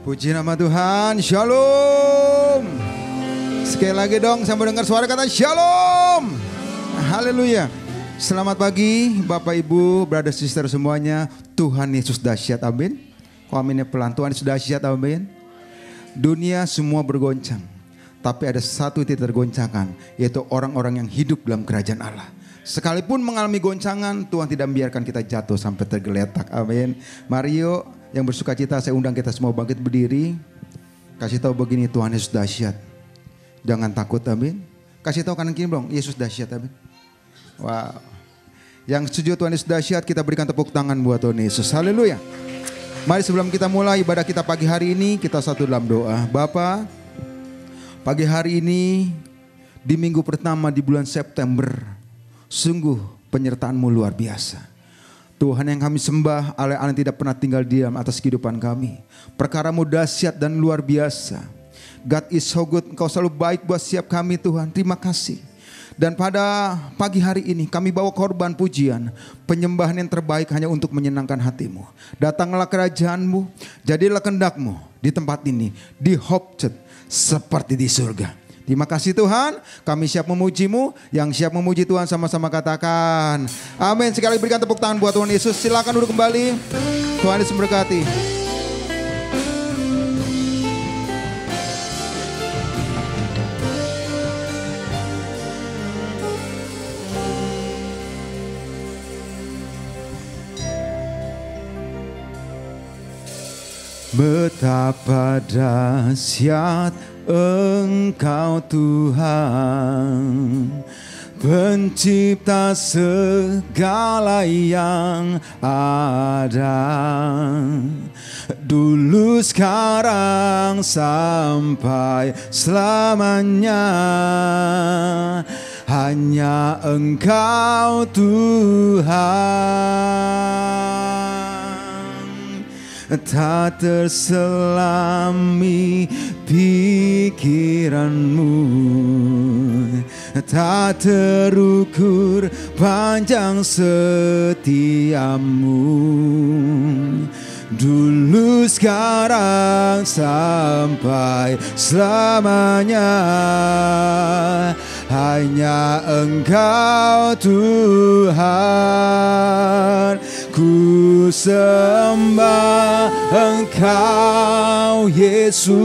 Puji nama Tuhan, Shalom. Sekali lagi dong, saya mau dengar suara kata Shalom. Haleluya. Selamat pagi Bapak Ibu, brother sister semuanya. Tuhan Yesus dahsyat, amin. Kok aminnya pelan, Tuhan Yesus dahsyat, amin. Dunia semua bergoncang, tapi ada satu titik tergoncangkan, yaitu orang-orang yang hidup dalam kerajaan Allah. Sekalipun mengalami goncangan, Tuhan tidak membiarkan kita jatuh sampai tergeletak, amin. Mario yang bersuka cita, saya undang kita semua bangkit berdiri. Kasih tahu begini, Tuhan Yesus dahsyat. Jangan takut, amin. Kasih tahu kanan kiri dong, Yesus dahsyat, amin. Wow. Yang setuju Tuhan Yesus dahsyat, kita berikan tepuk tangan buat Tuhan Yesus. Haleluya. Mari sebelum kita mulai ibadah kita pagi hari ini, kita satu dalam doa. Bapa, pagi hari ini di minggu pertama di bulan September, sungguh penyertaan-Mu luar biasa. Tuhan yang kami sembah, Allah yang tidak pernah tinggal diam atas kehidupan kami. Perkara-Mu dahsyat dan luar biasa. God is so good, Engkau selalu baik buat setiap kami Tuhan, terima kasih. Dan pada pagi hari ini kami bawa korban pujian, penyembahan yang terbaik hanya untuk menyenangkan hati-Mu. Datanglah kerajaan-Mu, jadilah kehendak-Mu di tempat ini, di Hope Church, seperti di surga. Terima kasih Tuhan, kami siap memuji-Mu. Yang siap memuji Tuhan sama-sama katakan amin. Sekali berikan tepuk tangan buat Tuhan Yesus. Silakan duduk kembali. Tuhan Yesus memberkati. Betapa dahsyat Engkau Tuhan, pencipta segala yang ada, dulu sekarang sampai selamanya. Hanya Engkau Tuhan, tak terselami pikiran-Mu, tak terukur panjang setia-Mu, dulu sekarang sampai selamanya. Hanya Engkau Tuhan, ku sembah Engkau Yesus.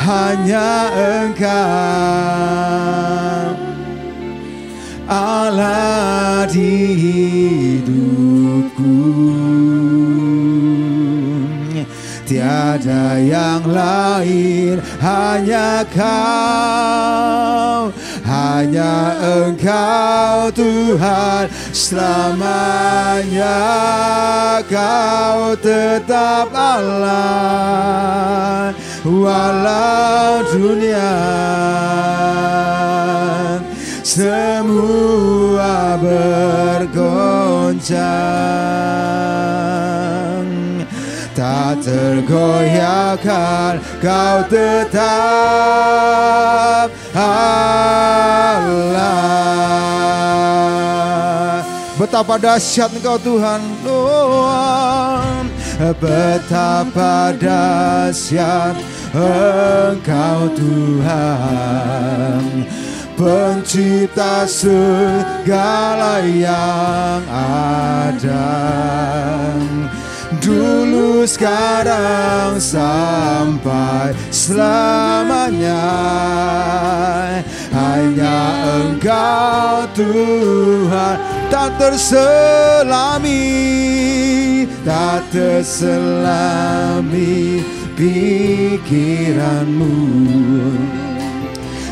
Hanya Engkau Allah di hidupku, tiada yang lain, hanya Kau, hanya Engkau Tuhan. Selamanya Kau tetap Allah, walau dunia semua bergoncang. tak tergoyahkan, Kau tetap Allah. Betapa dahsyat Engkau Tuhan, betapa dahsyat Engkau Tuhan, Pencipta segala yang ada, dulu, sekarang, sampai selamanya. Hanya Engkau Tuhan, tak terselami, tak terselami pikiranmu,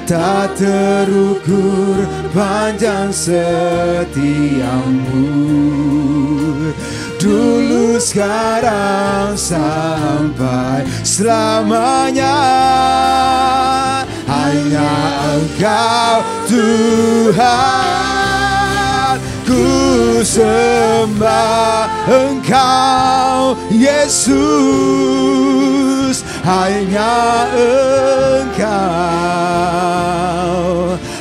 tak terukur panjang setiamu, dulu, sekarang, sampai selamanya. Hanya Engkau Tuhan, ku sembah Engkau Yesus. Hanya Engkau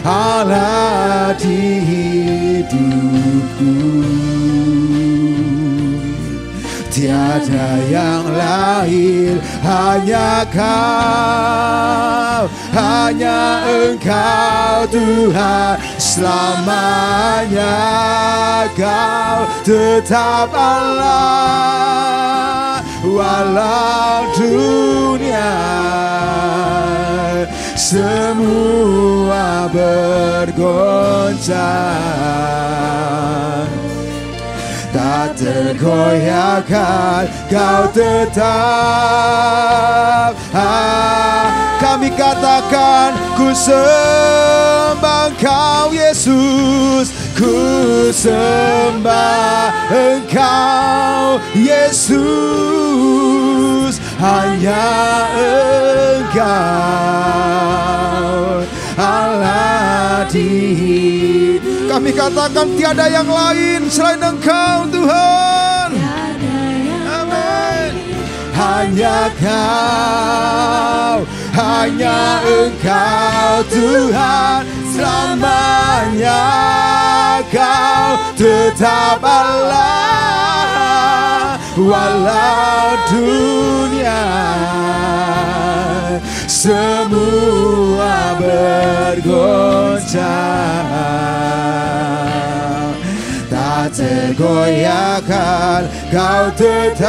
Allah di hidupku, tiada yang lain, hanya Kau, hanya Engkau Tuhan, selamanya Kau tetap Allah. Walau dunia semua bergoncang, tak tergoyahkan, Kau tetap. Kami katakan, ku sembah Engkau Yesus, ku sembah Engkau Yesus. Hanya Engkau Allah di hidup. Kami katakan, tiada yang lain selain Engkau Tuhan. Amin. Hanya Kau, hanya Engkau Tuhan, selamanya Kau tetap Allah. Walau dunia semua bergoncang, tak tergoyahkan, Kau tetap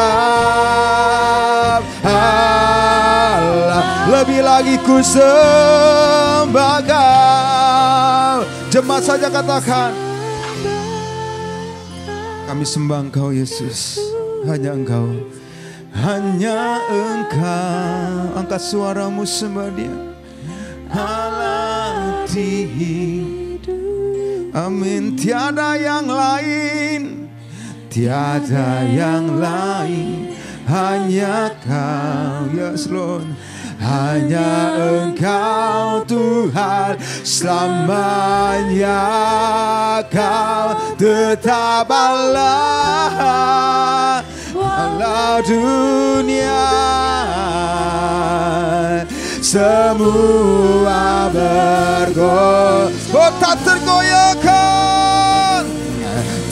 Allah. Lebih lagi ku sembah Kau. Jemaat saja katakan, kami sembah Engkau Yesus. Hanya Engkau, hanya Engkau. Angkat suaramu, sembah Dia. Allah di hidup. Amin. Tiada yang lain, tiada yang lain, hanya Kau, yes Lord. Hanya Engkau Tuhan, selamanya Kau tetap Allah. Walau dunia semua bergoyah, tak tergoyahkan,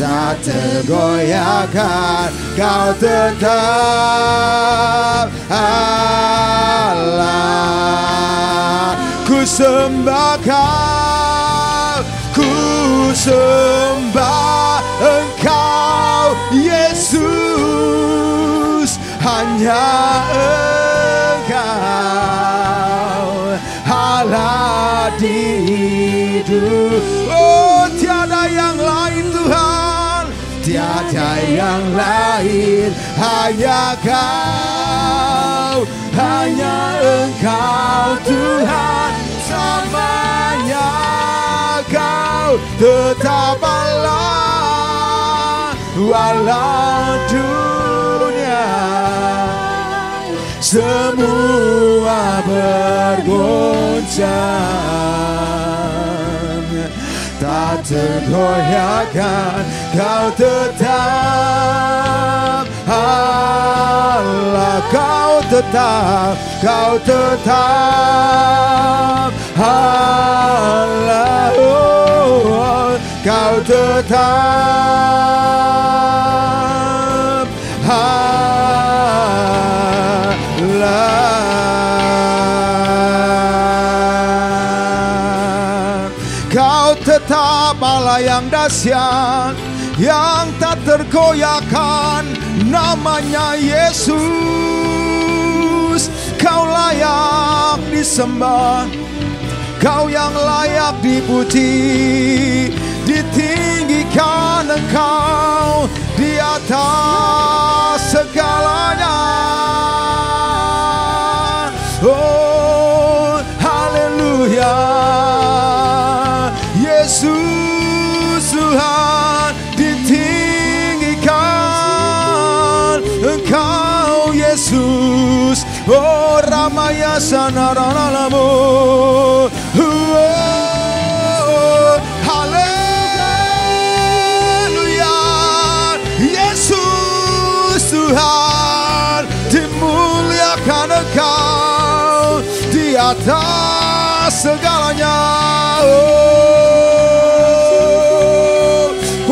tak tergoyahkan, Kau tetap Allah. Ku sembah Kau, ku sembah Engkau Yesus. Hanya Engkau Allah di hidup. Oh, tiada yang lain Tuhan, tiada yang lain, hanya Kau, hanya Engkau Tuhan, selamanya Kau tetap Allah. Walau dunia semua bergoncang, tak tergoyahkan, Kau tetap Allah. tetap, Kau tetap Allah, Kau tetap Allah. Kau tetap Allah yang dahsyat, yang tak tergoyahkan, namanya Yesus. Kau layak disembah, Kau yang layak dipuji, ditinggikan Engkau di atas segalanya. Oh, haleluya, Yesus Tuhan, ditinggikan Engkau Yesus. Oh, Ramaya Sanaralamu. Oh, haleluya, Yesus Tuhan, dimuliakan Engkau di atas segalanya. Oh,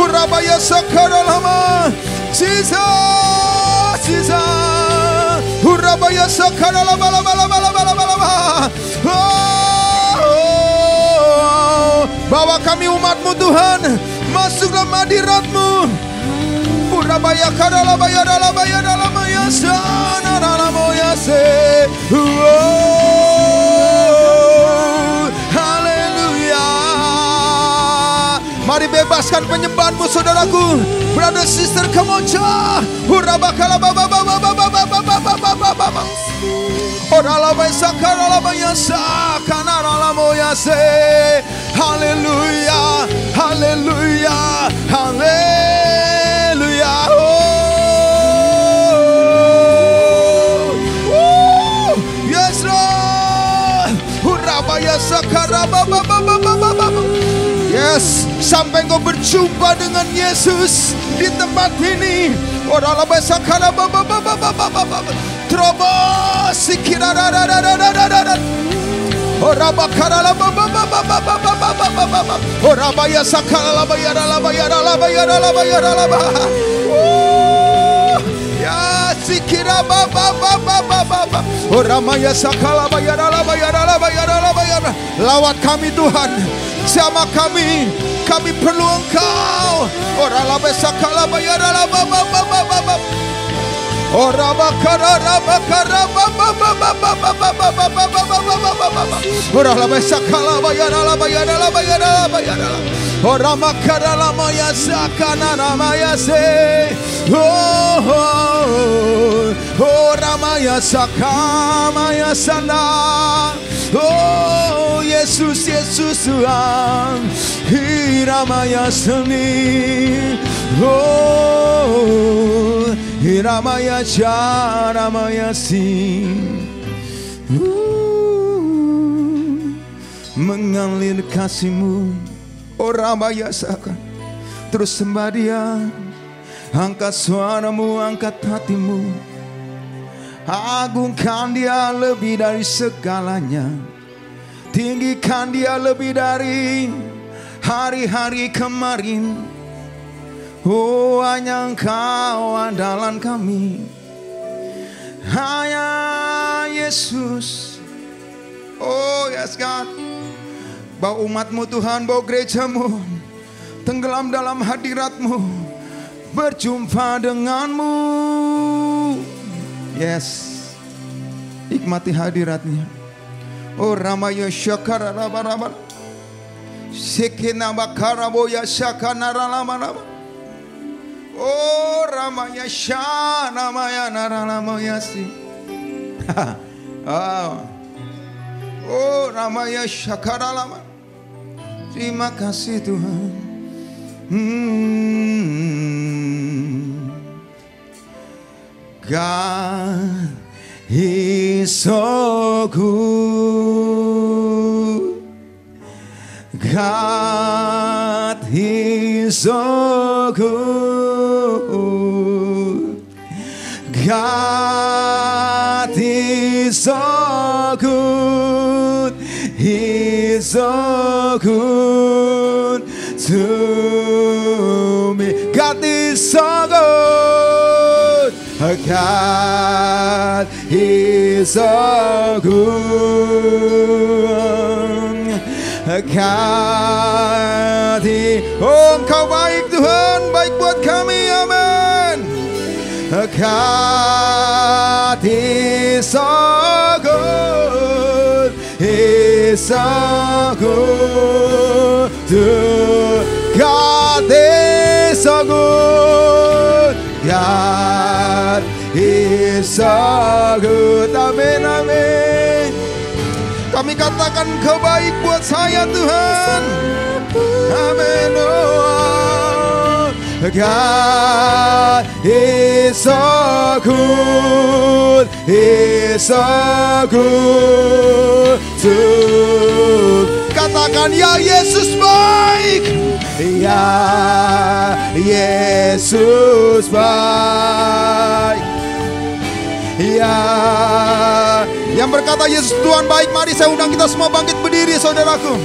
Ramaya Sakaralama, Jesus, Jesus. Urabaya sakala bala bala bala bala bala. Bawa kami umat-Mu Tuhan masuk dalam hadirat-Mu. Urabaya kadala bayadala bayadala mayasana dala moyase. Haleluya. Mari bebaskan penyembahan-Mu saudaraku. Brother sister, come on, cha. Urabakala baba baba baba baba baba baba. Orala besakara la bayasa kanara la moyase. Hallelujah, hallelujah, hallelujah. Oh, yes Lord. Urabaya sakara baba baba baba baba. Yes, sampai engkau berjumpa dengan Yesus di tempat ini. Orang lebih sakala baba baba baba baba. Terobos sikira da da da da da da da. Orang bakara la baba baba baba baba baba. Orang baya sakala la baya la baya la baya la baya la baya. Ya sikira baba baba baba. Orang baya sakala baya la baya la baya la baya. Lawat kami Tuhan. Sama kami perlu Engkau. Ora la besakala bayara la baba baba baba. Ora bakara bakara baba baba baba baba baba baba. Ora la besakala bayara la bayara la bayara la bayara. Ora makara la maya sakana na maya se. Ora maya sakama ya sana. Oh Yesus, Yesus Tuhan, Hiramaya Seni. Oh Hiramaya Charamaya Sing. Mengalir kasih-Mu, oh Ramaya Saka. Terus sembah Dia, angkat suara-Mu, angkat hati-Mu. Agungkan Dia lebih dari segalanya. Tinggikan Dia lebih dari hari-hari kemarin. Oh hanya Engkau andalan kami. Hanya Yesus. Oh yes God. Bawa umat-Mu Tuhan, bawa gereja-Mu tenggelam dalam hadirat-Mu, berjumpa dengan-Mu. Yes, nikmati hadirat-Nya. Oh Ramaya Syakara Rabaraba Sekina Bakara Boya Syakana Ralamaraba. Oh Ramaya Syana Maya Naralamaya Si. Oh Ramaya Syakara Lama. Terima kasih Tuhan. God is so good. God is so good. God God is so good. He's so good to me. God is so good. God is so good. God is, oh Engkau baik Tuhan, baik buat kami, amin. God is so good. He's so good. God is so good. God is so good. Amin, amin. Kami katakan Kau baik buat saya Tuhan. Amin. Oh, God is so good. He's so good to. Katakan ya Yesus baik. Ya Yesus baik. Ya, yang berkata Yesus Tuhan baik, mari saya undang kita semua bangkit berdiri saudaraku.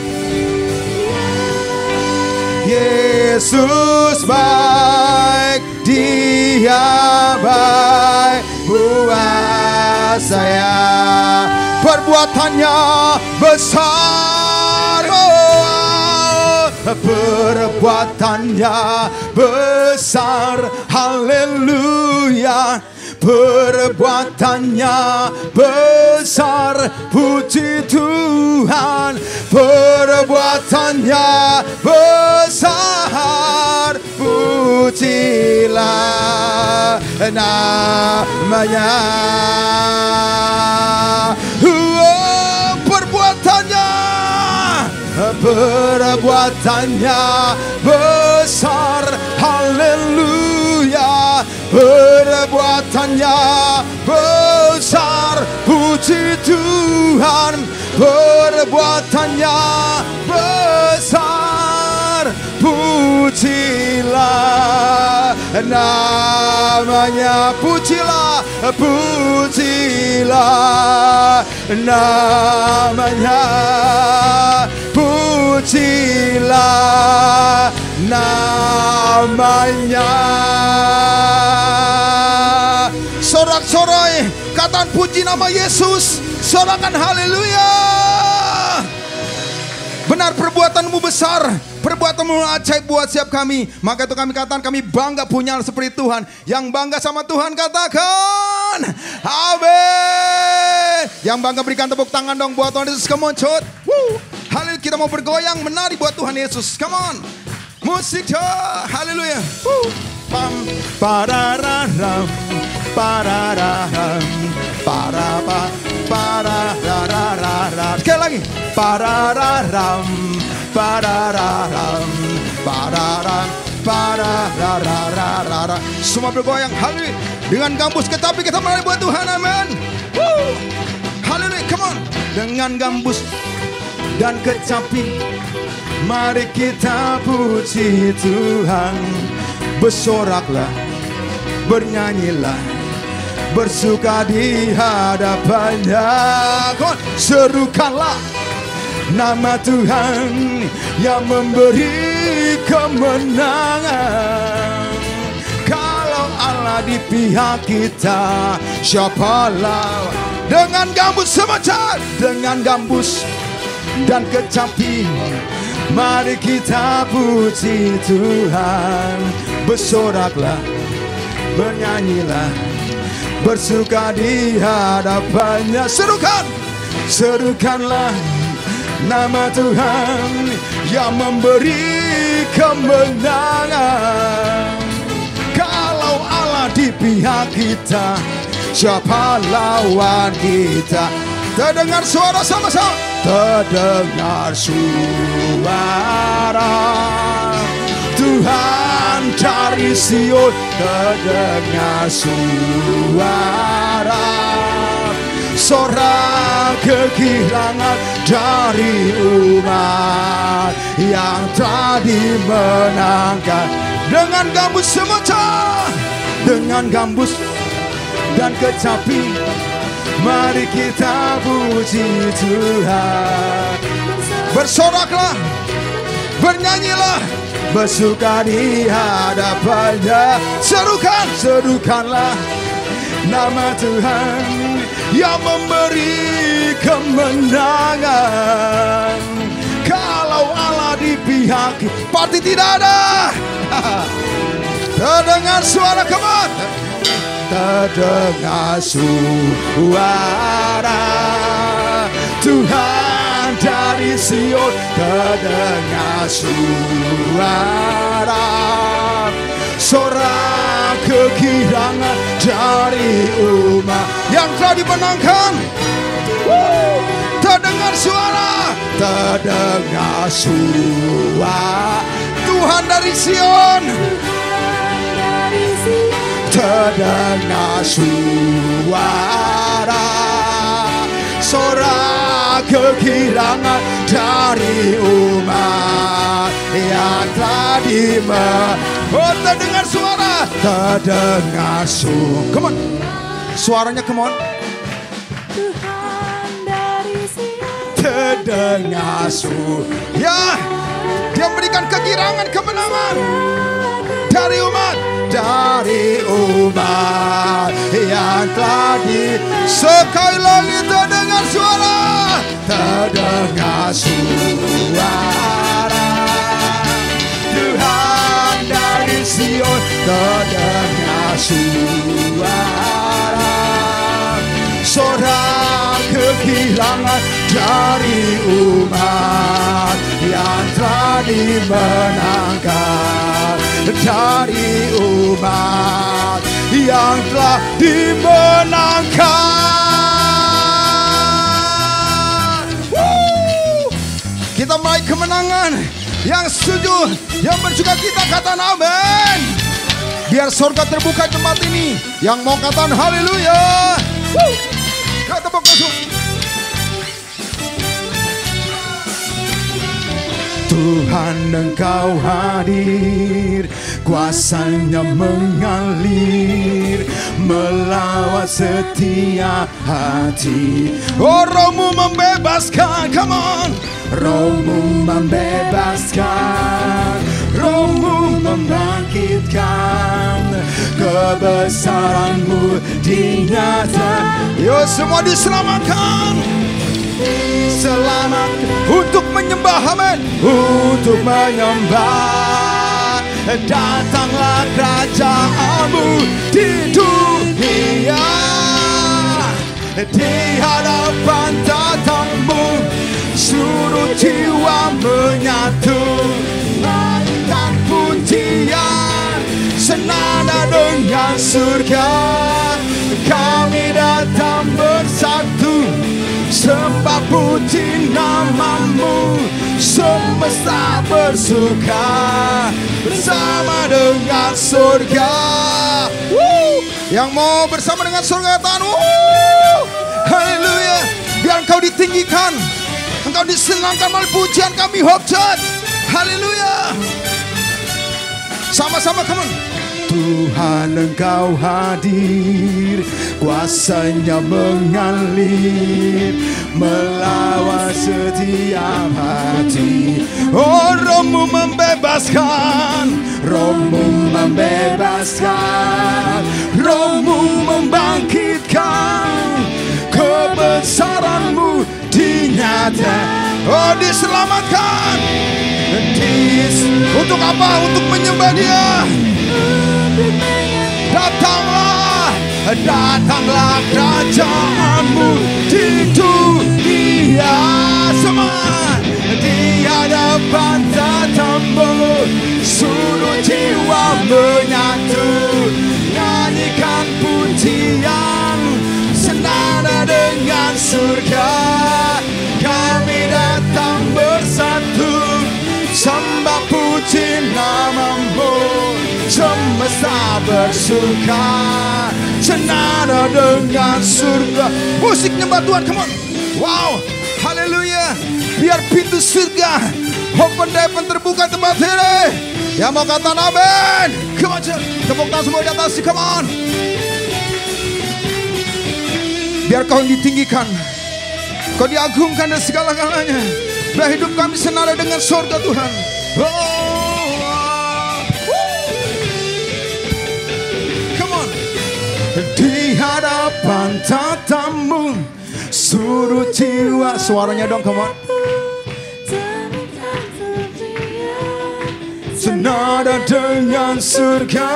Yesus baik, Dia baik buat saya. Perbuatannya besar, oh, perbuatannya besar, haleluya. Perbuatannya besar, puji Tuhan. Perbuatannya besar, pujilah namanya. Perbuatannya besar, haleluya. Perbuatannya besar, puji Tuhan. Perbuatannya besar, pujilah namanya. Pujilah, pujilah namanya. Pujilah namanya. Sorak-sorai katakan puji nama Yesus. Sorakan haleluya. Benar perbuatanmu besar, perbuatanmu ajaib buat setiap kami. Maka itu kami katakan kami bangga punya seperti Tuhan. Yang bangga sama Tuhan katakan amin. Yang bangga berikan tepuk tangan dong buat Tuhan Yesus. Come on cut. Haleluya, kita mau bergoyang menari buat Tuhan Yesus. Come on. Musik haleluya. Pam parararam parararam parapa parararam. Sekali lagi. Parararam parararam pararam parararam. Semua bergoyang haleluya. Dengan gambus kecapi kita menari buat Tuhan, amin. Haleluya, come on. Dengan gambus dan kecapi mari kita puji Tuhan. Bersoraklah, bernyanyilah, bersuka di hadapannya. Serukanlah nama Tuhan yang memberi kemenangan. Kalau Allah di pihak kita, siapa lawan? Dengan gambus semacam, dengan gambus dan kecapi mari kita puji Tuhan. Bersoraklah, bernyanyilah, bersuka di hadapannya. Serukan, serukanlah nama Tuhan yang memberi kemenangan. Kalau Allah di pihak kita, siapa lawan kita? Terdengar suara sama-sama. Terdengar suara Tuhan dari Sion. Terdengar suara sorak kehilangan dari umat yang telah dimenangkan. Dengan gambus semacam, dengan gambus dan kecapi Mari kita puji Tuhan. Bersoraklah, bernyanyilah, bersuka di hadapannya. Serukanlah nama Tuhan yang memberi kemenangan. Kalau Allah di pihak, pasti tidak ada. Terdengar suara kemat, terdengar suara Tuhan dari Sion, terdengar suara sorak kegirangan dari umat yang telah dimenangkan. Terdengar suara Tuhan dari Sion, terdengar suara sorak kegirangan dari umat yang telah oh, terdengar suara, terdengar come on, suaranya come on. Terdengar ya, dia memberikan kegirangan kemenangan dari umat yang telah sekali lagi terdengar suara Tuhan dari Sion, terdengar suara sorak kegirangan dari umat yang telah dimenangkan, dari umat yang telah dimenangkan. Kita meraih kemenangan. Yang setuju, yang bersuka kita katakan amin. Biar surga terbuka di tempat ini. Yang mau katakan haleluya. Kata tepuk langsung. Tuhan Engkau hadir, kuasanya mengalir melawat setiap hati. Oh, Roh-Mu membebaskan, come on. Roh-Mu membebaskan, Roh-Mu membangkitkan, kebesaran-Mu dinyatakan. Yo, semua diselamatkan. Selamat untuk menyembah, amin. Untuk menyembah, datanglah kerajaan-Mu di dunia. Di hadapan tatamu, seluruh jiwa menyatu, nyanyikan pujian senada dengan surga. Kami datang bersatu, sembah puji nama-Mu, semesta bersuka bersama dengan surga. Yang mau bersama dengan surga, Tuhan, haleluya. Biar Engkau ditinggikan, Engkau disenangkan melalui pujian kami, Hope Church. Haleluya. Sama-sama, come on. Tuhan Engkau hadir, kuasanya mengalir melawat setiap hati. Oh, Roh-Mu membebaskan, Roh-Mu membebaskan, Roh-Mu membangkitkan, kebesaran-Mu dinyatakan. Oh, diselamatkan. Untuk apa? Untuk menyembah Dia. Datanglah, datanglah kerajaan-Mu di dunia. Semua di hadapan tatamu, seluruh jiwa menyatu, nyanyikan pujian senada dengan surga. Kami datang bersatu, sembah puji nama-Mu, semesta bersuka senada dengan surga. Musik nyembah Tuhan, come on. Wow, haleluya. Biar pintu surga open heaven terbuka tempat ini. Yang mau kata amin, come on, tepuk tangan semua di atas, come on. Biar Kau yang ditinggikan, Kau diagungkan dan segala-galanya. Biar hidup kami senada dengan surga Tuhan. Come on. Di hadapan tatamu, seluruh jiwa. Suaranya dong, come on. Senada dengan surga,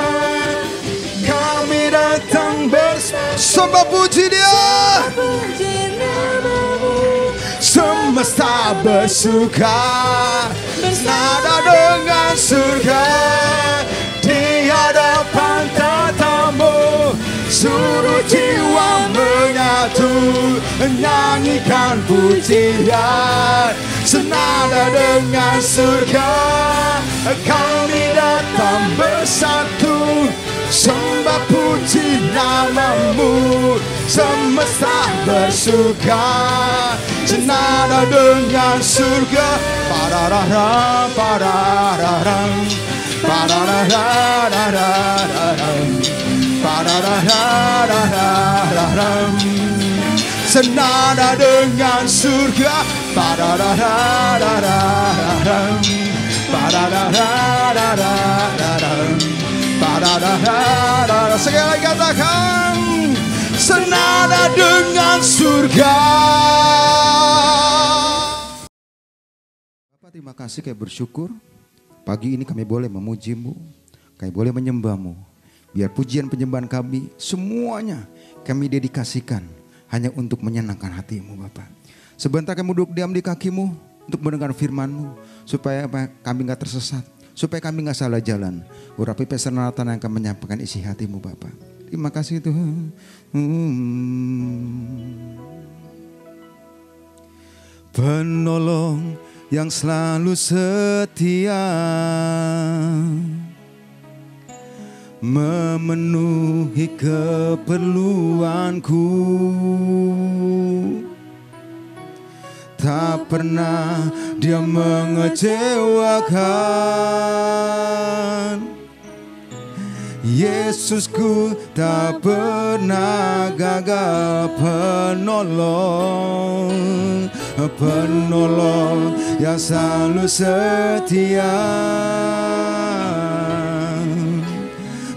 kami datang bersembah puji Dia. Semesta bersuka, senada dengan surga. Di hadapan tatamu, seluruh jiwa menyatu, nyanyikan pujian. Senada dengan surga, kami datang bersatu, sembah puji nama-Mu. Semesta bersuka, senada dengan surga. Parararam, parararam, pararararararam, pararararararam. Senada dengan surga. Pararararararam, pararararararam, pararararararam. Sekali lagi katakan, senada dengan surga. Bapak, terima kasih, kami bersyukur pagi ini kami boleh memuji-Mu, kami boleh menyembah-Mu. Biar pujian penyembahan kami semuanya kami dedikasikan hanya untuk menyenangkan hati-Mu Bapak. Sebentar kami duduk diam di kaki-Mu untuk mendengar firman-Mu, supaya kami gak tersesat, supaya kami gak salah jalan. Urapi pesan Nathan yang akan menyampaikan isi hati-Mu Bapak. Terima kasih Tuhan. Penolong yang selalu setia, memenuhi keperluanku. Tak pernah Dia mengecewakan. Yesusku tak pernah gagal. Penolong, penolong yang selalu setia,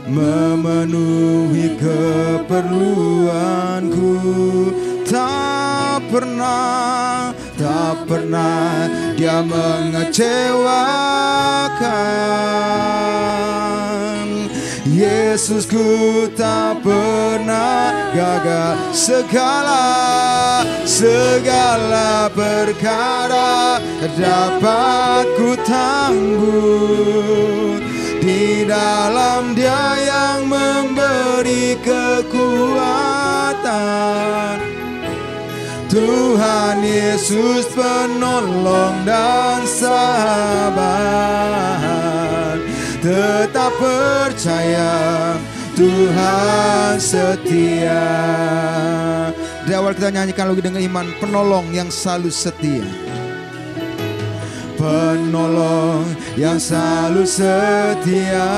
memenuhi keperluanku. Tak pernah Dia mengecewakan. Yesusku tak pernah gagal. Segala perkara dapat ku tanggung di dalam Dia yang memberi kekuatan. Tuhan Yesus penolong dan sahabat. Tetap percaya Tuhan setia. Di awal kita nyanyikan lagi dengan iman, penolong yang selalu setia. Penolong yang selalu setia,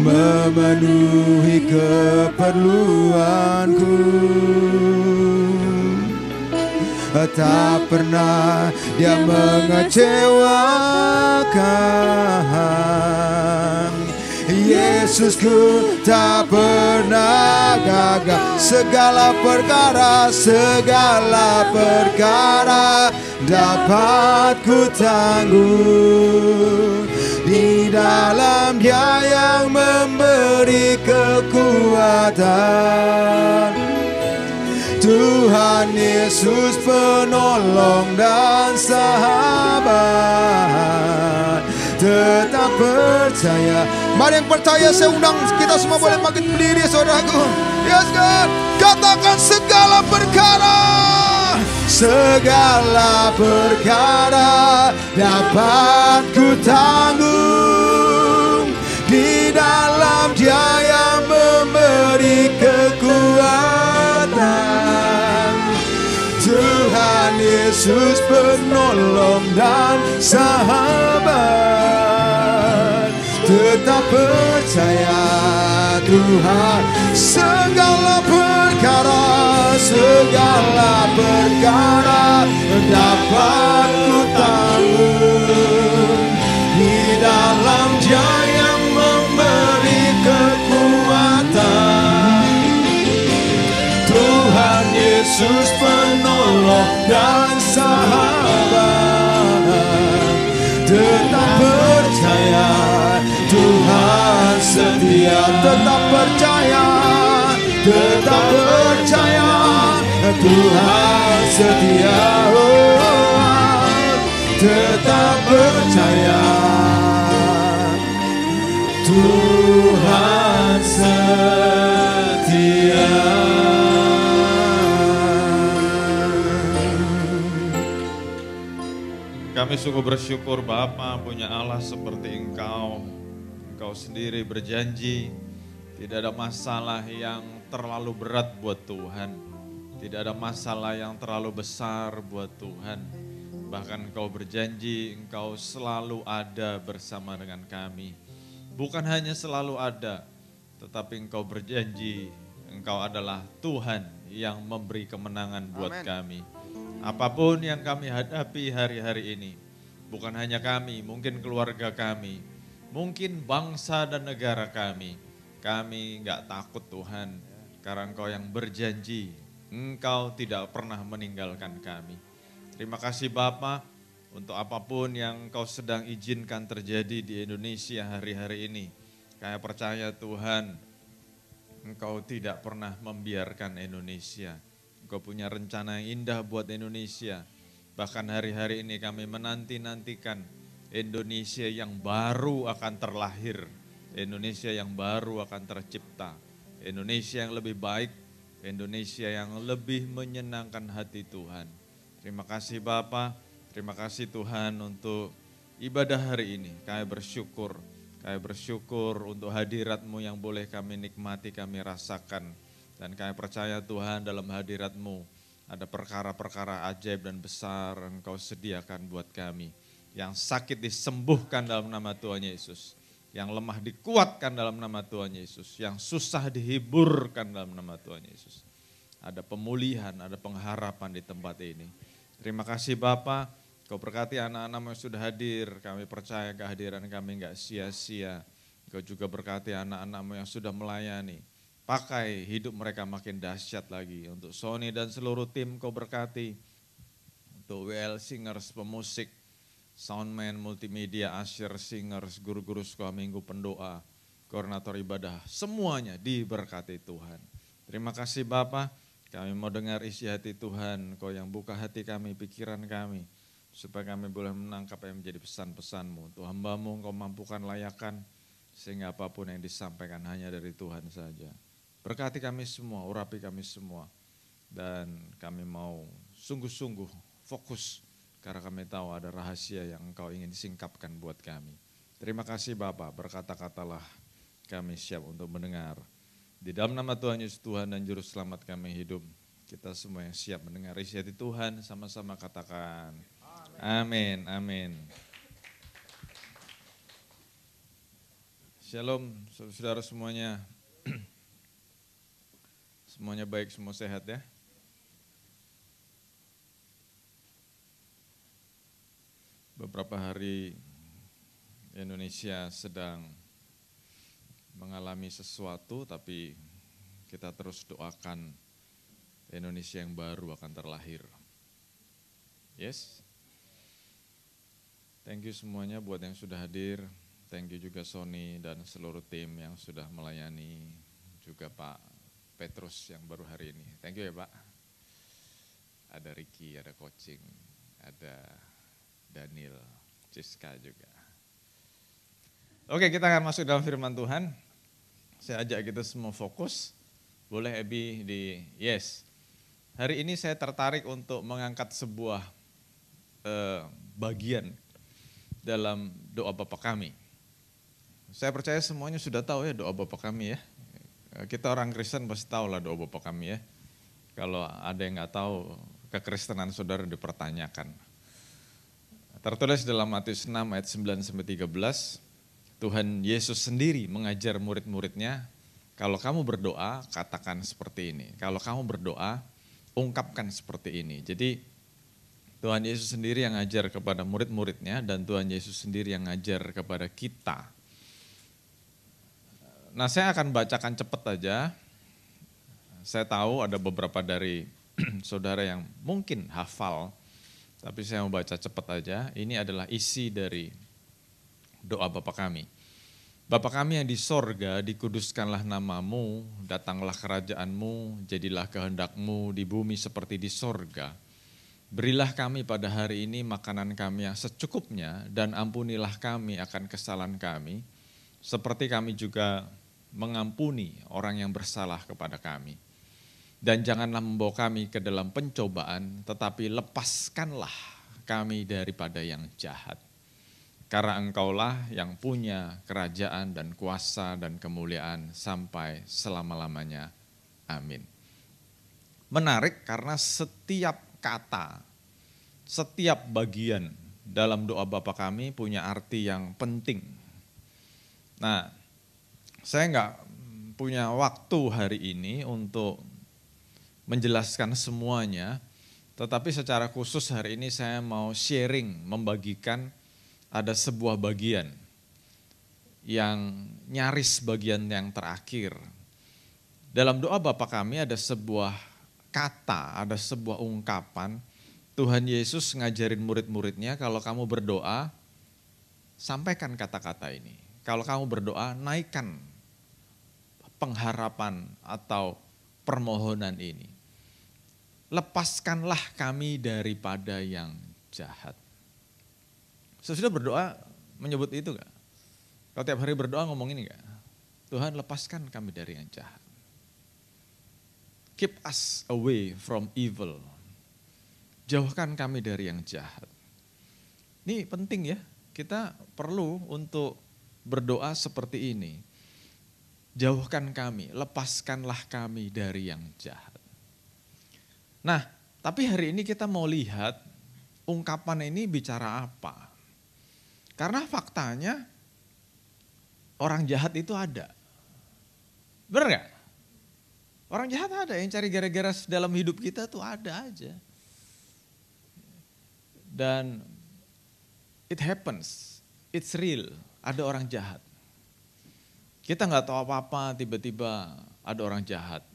memenuhi keperluanku. Tak pernah Dia mengecewakan. Yesusku tak pernah gagal. Segala perkara dapat ku tanggung di dalam Dia yang memberi kekuatan. Tuhan Yesus penolong dan sahabat. Tetap percaya. Mari yang percaya saya undang kita semua boleh bangkit berdiri saudaraku. Yes God. Katakan segala perkara dapat ku tanggung di dalam Dia yang memberi kekuatan. Tuhan Yesus penolong dan sahabat. tetap percaya Tuhan. Segala perkara dapat ku tanggung di dalam Dia yang memberi kekuatan. Tuhan Yesus penolong dan sahabat, tetap percaya Tuhan setia. Tetap percaya Tuhan setia. Tetap percaya Tuhan setia. Kami sungguh bersyukur Bapa punya Allah seperti Engkau. Engkau sendiri berjanji tidak ada masalah yang terlalu berat buat Tuhan. Tidak ada masalah yang terlalu besar buat Tuhan. Bahkan Engkau berjanji Engkau selalu ada bersama dengan kami. Bukan hanya selalu ada, tetapi Engkau berjanji Engkau adalah Tuhan yang memberi kemenangan buat kami. Apapun yang kami hadapi hari-hari ini, bukan hanya kami, mungkin keluarga kami, mungkin bangsa dan negara kami nggak takut Tuhan, karena Engkau yang berjanji, Engkau tidak pernah meninggalkan kami. Terima kasih Bapa untuk apapun yang Engkau sedang izinkan terjadi di Indonesia hari-hari ini. Kami percaya Tuhan, Engkau tidak pernah membiarkan Indonesia. Engkau punya rencana yang indah buat Indonesia. Bahkan hari-hari ini kami menanti-nantikan Indonesia yang baru akan terlahir. Indonesia yang baru akan tercipta. Indonesia yang lebih baik. Indonesia yang lebih menyenangkan hati Tuhan. Terima kasih Bapa. Terima kasih Tuhan untuk ibadah hari ini. Kami bersyukur. Kami bersyukur untuk hadirat-Mu yang boleh kami nikmati, kami rasakan. Dan kami percaya Tuhan dalam hadirat-Mu ada perkara-perkara ajaib dan besar Engkau sediakan buat kami. Yang sakit disembuhkan dalam nama Tuhan Yesus. Yang lemah dikuatkan dalam nama Tuhan Yesus. Yang susah dihiburkan dalam nama Tuhan Yesus. Ada pemulihan, ada pengharapan di tempat ini. Terima kasih Bapa. Kau berkati anak-anak yang sudah hadir. Kami percaya kehadiran kami enggak sia-sia. Kau juga berkati anak-anak yang sudah melayani. Pakai hidup mereka makin dahsyat lagi. Untuk Sony dan seluruh tim Kau berkati. Untuk WL Singers, pemusik, soundman, multimedia, usher, singers, guru-guru sekolah minggu, pendoa, koordinator ibadah. Semuanya diberkati Tuhan. Terima kasih Bapa. Kami mau dengar isi hati Tuhan. Kau yang buka hati kami, pikiran kami. Supaya kami boleh menangkap yang menjadi pesan-pesan-Mu. Untuk hamba-Mu Engkau mampukan layakan. Sehingga apapun yang disampaikan hanya dari Tuhan saja. Berkati kami semua, urapi kami semua. Dan kami mau sungguh-sungguh fokus. Karena kami tahu ada rahasia yang Engkau ingin singkapkan buat kami. Terima kasih Bapa, berkata-katalah kami siap untuk mendengar. Di dalam nama Tuhan Yesus Tuhan dan Juru Selamat kami hidup. Kita semua yang siap mendengar isi hati Tuhan, sama-sama katakan amin, amin. Shalom saudara semuanya. Semuanya baik, semua sehat ya. Beberapa hari Indonesia sedang mengalami sesuatu, tapi kita terus doakan Indonesia yang baru akan terlahir. Yes? Thank you semuanya buat yang sudah hadir. Thank you juga Sony dan seluruh tim yang sudah melayani. Juga Pak Petrus yang baru hari ini. Thank you ya Pak. Ada Ricky, ada coaching, ada Daniel, Ciska juga. Oke, kita akan masuk dalam firman Tuhan. Saya ajak kita semua fokus. Boleh Ebi di yes. Hari ini saya tertarik untuk mengangkat sebuah bagian dalam doa Bapa kami. Saya percaya semuanya sudah tahu ya doa Bapa kami ya. Kita orang Kristen pasti tahu lah doa Bapa kami ya. Kalau ada yang nggak tahu, kekristenan saudara dipertanyakan. Tertulis dalam Matius 6 ayat 9-13, Tuhan Yesus sendiri mengajar murid-muridnya, kalau kamu berdoa katakan seperti ini. Kalau kamu berdoa ungkapkan seperti ini. Jadi Tuhan Yesus sendiri yang ngajar kepada murid-muridnya dan Tuhan Yesus sendiri yang ngajar kepada kita. Nah, saya akan bacakan cepat aja. Saya tahu ada beberapa dari saudara yang mungkin hafal, tapi saya mau baca cepat aja. Ini adalah isi dari doa Bapa kami. Bapa kami yang di sorga, dikuduskanlah namamu, datanglah kerajaanmu, jadilah kehendakmu di bumi seperti di sorga. Berilah kami pada hari ini makanan kami yang secukupnya, dan ampunilah kami akan kesalahan kami, seperti kami juga mengampuni orang yang bersalah kepada kami. Dan janganlah membawa kami ke dalam pencobaan, tetapi lepaskanlah kami daripada yang jahat. Karena Engkaulah yang punya kerajaan dan kuasa dan kemuliaan sampai selama-lamanya. Amin. Menarik karena setiap kata, setiap bagian dalam doa Bapa kami punya arti yang penting. Nah, saya nggak punya waktu hari ini untuk menjelaskan semuanya, tetapi secara khusus hari ini saya mau sharing, membagikan ada sebuah bagian yang nyaris bagian yang terakhir. Dalam doa Bapa kami ada sebuah kata, ada sebuah ungkapan. Tuhan Yesus ngajarin murid-muridnya, kalau kamu berdoa, sampaikan kata-kata ini. Kalau kamu berdoa, naikkan pengharapan atau permohonan ini. Lepaskanlah kami daripada yang jahat. Sesudah berdoa menyebut itu gak? Kalau tiap hari berdoa ngomong ini gak? Tuhan lepaskan kami dari yang jahat. Keep us away from evil. Jauhkan kami dari yang jahat. Ini penting ya, kita perlu untuk berdoa seperti ini. Jauhkan kami, lepaskanlah kami dari yang jahat. Nah, tapi hari ini kita mau lihat ungkapan ini bicara apa? Karena faktanya orang jahat itu ada. Benar gak? Orang jahat ada, yang cari gara-gara dalam hidup kita tuh ada aja. Dan it happens, it's real, ada orang jahat. Kita gak tahu apa-apa, tiba-tiba ada orang jahat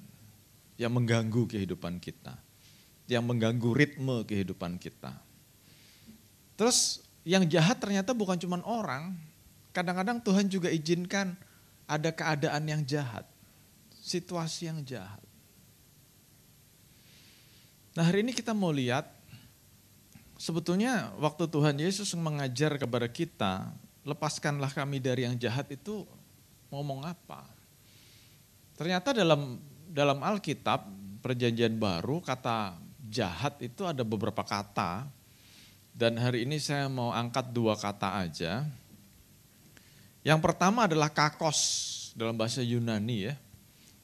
yang mengganggu kehidupan kita. Yang mengganggu ritme kehidupan kita. Terus yang jahat ternyata bukan cuma orang, kadang-kadang Tuhan juga izinkan ada keadaan yang jahat, situasi yang jahat. Nah, hari ini kita mau lihat, sebetulnya waktu Tuhan Yesus mengajar kepada kita, lepaskanlah kami dari yang jahat itu ngomong apa? Ternyata dalam Alkitab, Perjanjian Baru, kata jahat itu ada beberapa kata. Dan hari ini saya mau angkat 2 kata aja. Yang pertama adalah kakos dalam bahasa Yunani ya.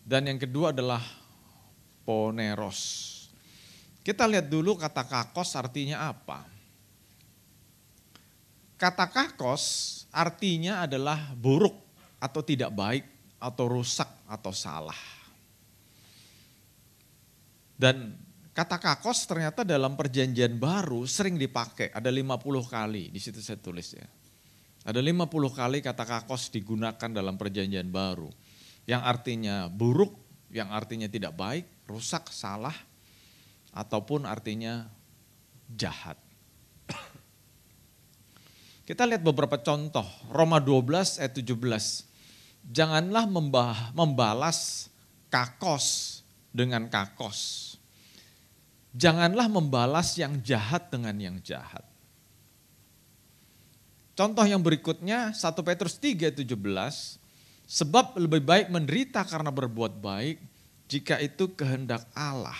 Dan yang kedua adalah poneros. Kita lihat dulu kata kakos artinya apa. Kata kakos artinya adalah buruk atau tidak baik atau rusak atau salah. Dan kata kakos ternyata dalam Perjanjian Baru sering dipakai, ada 50 kali, di situ saya tulis ya. Ada 50 kali kata kakos digunakan dalam Perjanjian Baru. Yang artinya buruk, yang artinya tidak baik, rusak, salah, ataupun artinya jahat. Kita lihat beberapa contoh, Roma 12 ayat 17. Janganlah membalas kakos dengan kakos. Janganlah membalas yang jahat dengan yang jahat. Contoh yang berikutnya 1 Petrus 3:17, sebab lebih baik menderita karena berbuat baik jika itu kehendak Allah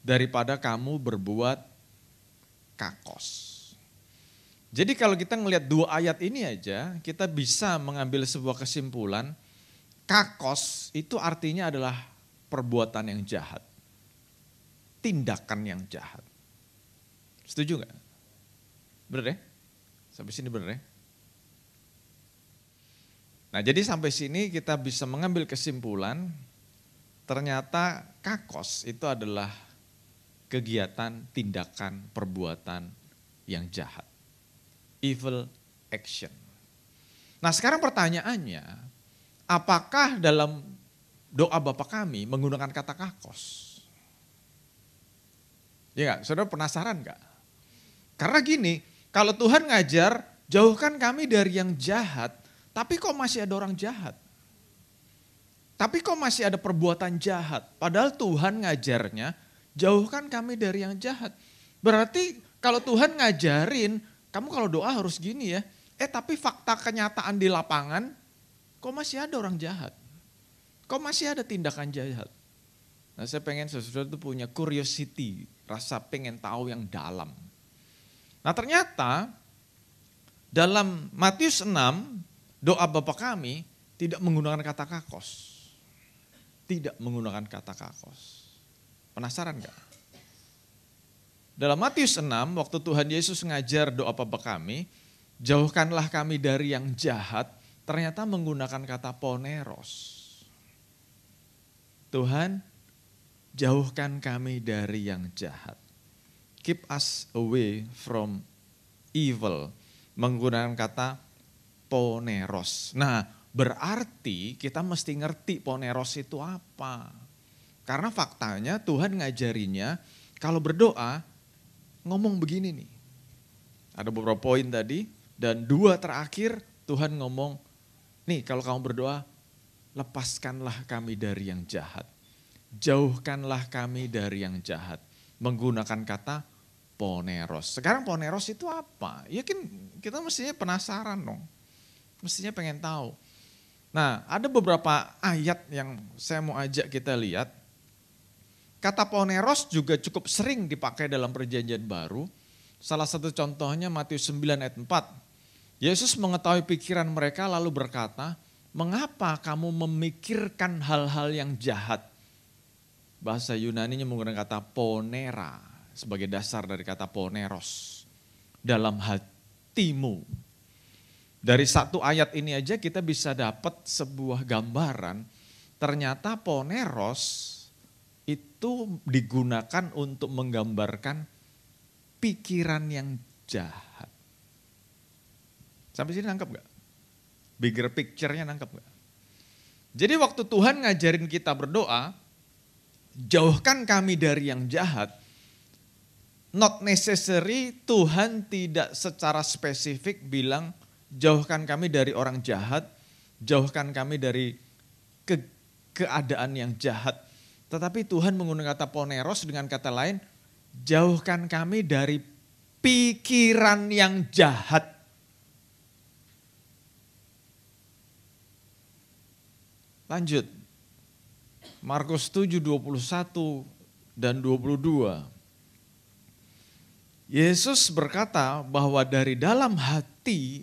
daripada kamu berbuat kakos. Jadi kalau kita ngelihat 2 ayat ini aja, kita bisa mengambil sebuah kesimpulan, kakos itu artinya adalah perbuatan yang jahat. Tindakan yang jahat. Setuju gak? Bener ya? Sampai sini bener ya? Nah, jadi sampai sini kita bisa mengambil kesimpulan ternyata kakos itu adalah kegiatan, tindakan, perbuatan yang jahat. Evil action. Nah, sekarang pertanyaannya, apakah dalam doa Bapa kami menggunakan kata kakos? Ya enggak? Saudara penasaran enggak? Karena gini, kalau Tuhan ngajar, jauhkan kami dari yang jahat, tapi kok masih ada orang jahat? Tapi kok masih ada perbuatan jahat? Padahal Tuhan ngajarnya, jauhkan kami dari yang jahat. Berarti kalau Tuhan ngajarin, kamu kalau doa harus gini ya. Tapi fakta kenyataan di lapangan, kok masih ada orang jahat? Kok masih ada tindakan jahat? Nah, saya pengen saudara itu punya curiosity, rasa pengen tahu yang dalam. Nah, ternyata dalam Matius 6, doa Bapa kami tidak menggunakan kata kakos. Tidak menggunakan kata kakos. Penasaran gak? Dalam Matius 6, waktu Tuhan Yesus ngajar doa Bapa kami, jauhkanlah kami dari yang jahat, ternyata menggunakan kata poneros. Tuhan, jauhkan kami dari yang jahat. Keep us away from evil. Menggunakan kata poneros. Nah, berarti kita mesti ngerti poneros itu apa. Karena faktanya Tuhan ngajarinya kalau berdoa ngomong begini nih. Ada beberapa poin tadi dan 2 terakhir Tuhan ngomong, nih kalau kamu berdoa lepaskanlah kami dari yang jahat. Jauhkanlah kami dari yang jahat. Menggunakan kata poneros. Sekarang poneros itu apa? Ya kan kita mestinya penasaran dong. Mestinya pengen tahu. Nah, ada beberapa ayat yang saya mau ajak kita lihat. Kata poneros juga cukup sering dipakai dalam perjanjian baru. Salah satu contohnya Matius 9 ayat 4. Yesus mengetahui pikiran mereka lalu berkata, mengapa kamu memikirkan hal-hal yang jahat? Bahasa Yunaninya menggunakan kata ponera sebagai dasar dari kata poneros. Dalam hatimu. Dari satu ayat ini aja kita bisa dapat sebuah gambaran. Ternyata poneros itu digunakan untuk menggambarkan pikiran yang jahat. Sampai sini nangkep gak? Bigger picture-nya nangkep gak? Jadi waktu Tuhan ngajarin kita berdoa, jauhkan kami dari yang jahat, not necessary Tuhan tidak secara spesifik bilang, jauhkan kami dari orang jahat, jauhkan kami dari keadaan yang jahat. Tetapi Tuhan menggunakan kata poneros dengan kata lain, jauhkan kami dari pikiran yang jahat. Lanjut. Markus 7, 21 dan 22. Yesus berkata bahwa dari dalam hati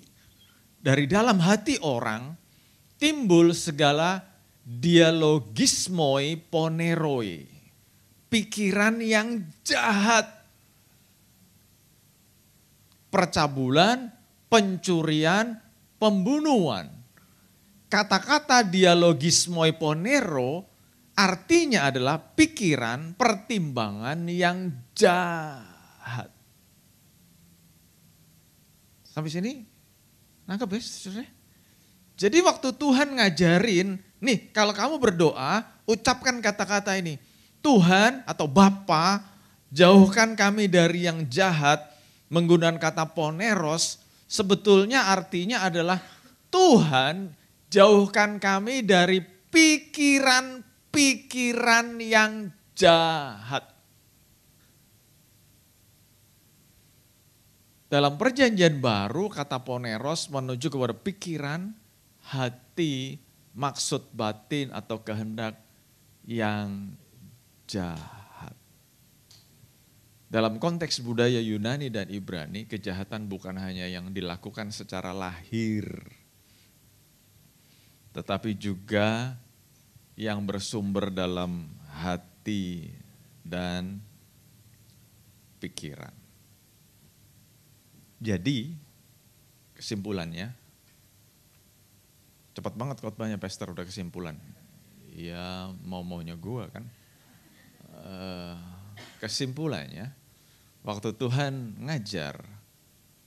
orang timbul segala dialogismoi poneroi. Pikiran yang jahat. Percabulan, pencurian, pembunuhan. Kata-kata dialogismoi ponero artinya adalah pikiran, pertimbangan yang jahat. Sampai sini nangkep ya saudara? Jadi waktu Tuhan ngajarin, nih kalau kamu berdoa, ucapkan kata-kata ini. Tuhan atau Bapa, jauhkan kami dari yang jahat, menggunakan kata poneros, sebetulnya artinya adalah Tuhan jauhkan kami dari pikiran-pikiran yang jahat. Dalam perjanjian baru kata poneros menuju kepada pikiran, hati, maksud batin atau kehendak yang jahat. Dalam konteks budaya Yunani dan Ibrani, kejahatan bukan hanya yang dilakukan secara lahir, tetapi juga yang bersumber dalam hati dan pikiran. Jadi kesimpulannya, Cepat banget khotbahnya pastor, udah kesimpulan. Ya mau-maunya gue kan. Kesimpulannya, waktu Tuhan ngajar,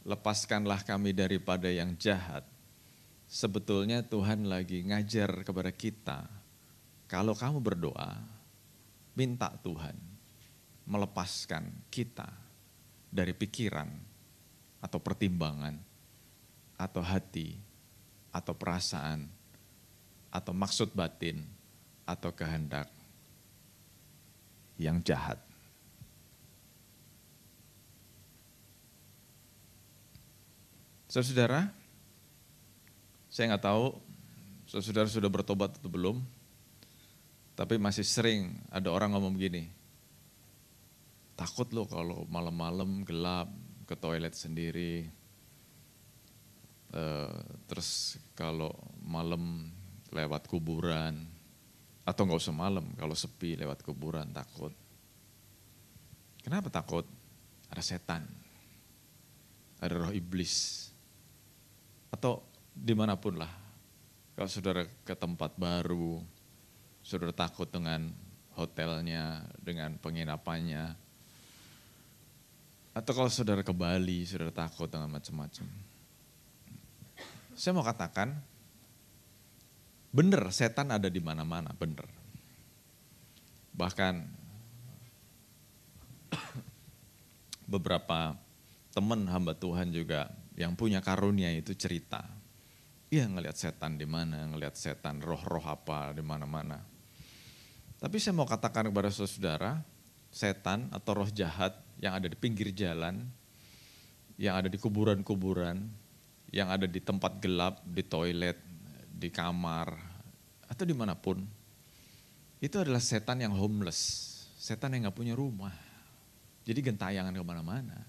lepaskanlah kami daripada yang jahat. Sebetulnya Tuhan lagi ngajar kepada kita, kalau kamu berdoa, minta Tuhan melepaskan kita dari pikiran atau pertimbangan atau hati atau perasaan atau maksud batin atau kehendak yang jahat. Saudara, saya nggak tahu saudara sudah bertobat atau belum, tapi masih sering ada orang ngomong begini, takut loh kalau malam-malam gelap ke toilet sendiri, terus kalau malam lewat kuburan, atau nggak usah malam, kalau sepi lewat kuburan takut. Kenapa takut? Ada setan, ada roh iblis, atau dimanapun lah. Kalau saudara ke tempat baru, saudara takut dengan hotelnya, dengan penginapannya. Atau kalau saudara ke Bali, saudara takut dengan macam-macam. Saya mau katakan, benar setan ada di mana-mana, benar. Bahkan beberapa teman hamba Tuhan juga yang punya karunia itu cerita. Iya ngelihat setan di mana, ngelihat setan roh-roh apa di mana-mana. Tapi saya mau katakan kepada saudara, setan atau roh jahat yang ada di pinggir jalan, yang ada di kuburan-kuburan, yang ada di tempat gelap, di toilet, di kamar, atau dimanapun, itu adalah setan yang homeless, setan yang gak punya rumah. Jadi gentayangan kemana-mana.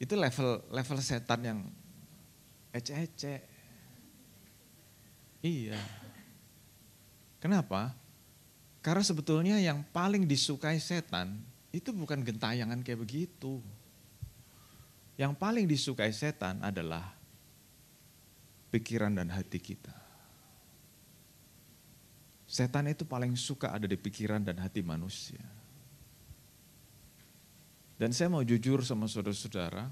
Itu level setan yang ece-ece. Iya. Kenapa? Karena sebetulnya yang paling disukai setan itu bukan gentayangan kayak begitu. Yang paling disukai setan adalah pikiran dan hati kita. Setan itu paling suka ada di pikiran dan hati manusia. Dan saya mau jujur sama saudara-saudara,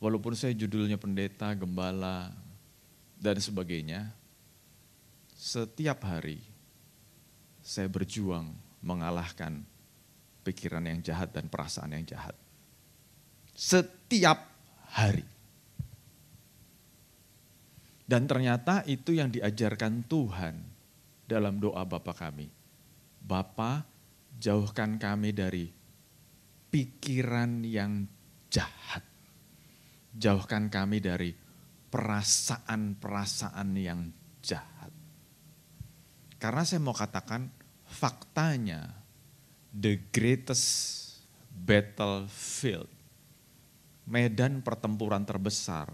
walaupun saya judulnya pendeta, gembala, dan sebagainya, setiap hari saya berjuang mengalahkan pikiran yang jahat dan perasaan yang jahat. Setiap hari. Dan ternyata itu yang diajarkan Tuhan dalam doa Bapa kami. Bapa, jauhkan kami dari pikiran yang jahat. Jauhkan kami dari perasaan-perasaan yang jahat. Karena saya mau katakan faktanya, the greatest battlefield, medan pertempuran terbesar,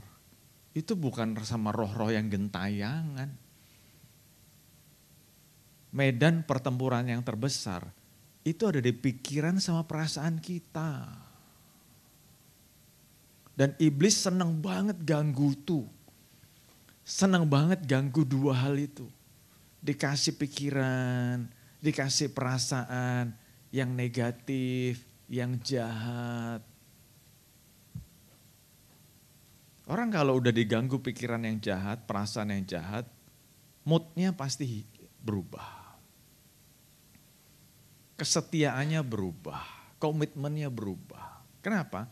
itu bukan sama roh-roh yang gentayangan. Medan pertempuran yang terbesar, itu ada di pikiran sama perasaan kita. Dan iblis senang banget ganggu itu. Senang banget ganggu dua hal itu. Dikasih pikiran, dikasih perasaan yang negatif, yang jahat. Orang kalau udah diganggu pikiran yang jahat, perasaan yang jahat, moodnya pasti berubah. Kesetiaannya berubah, komitmennya berubah. Kenapa?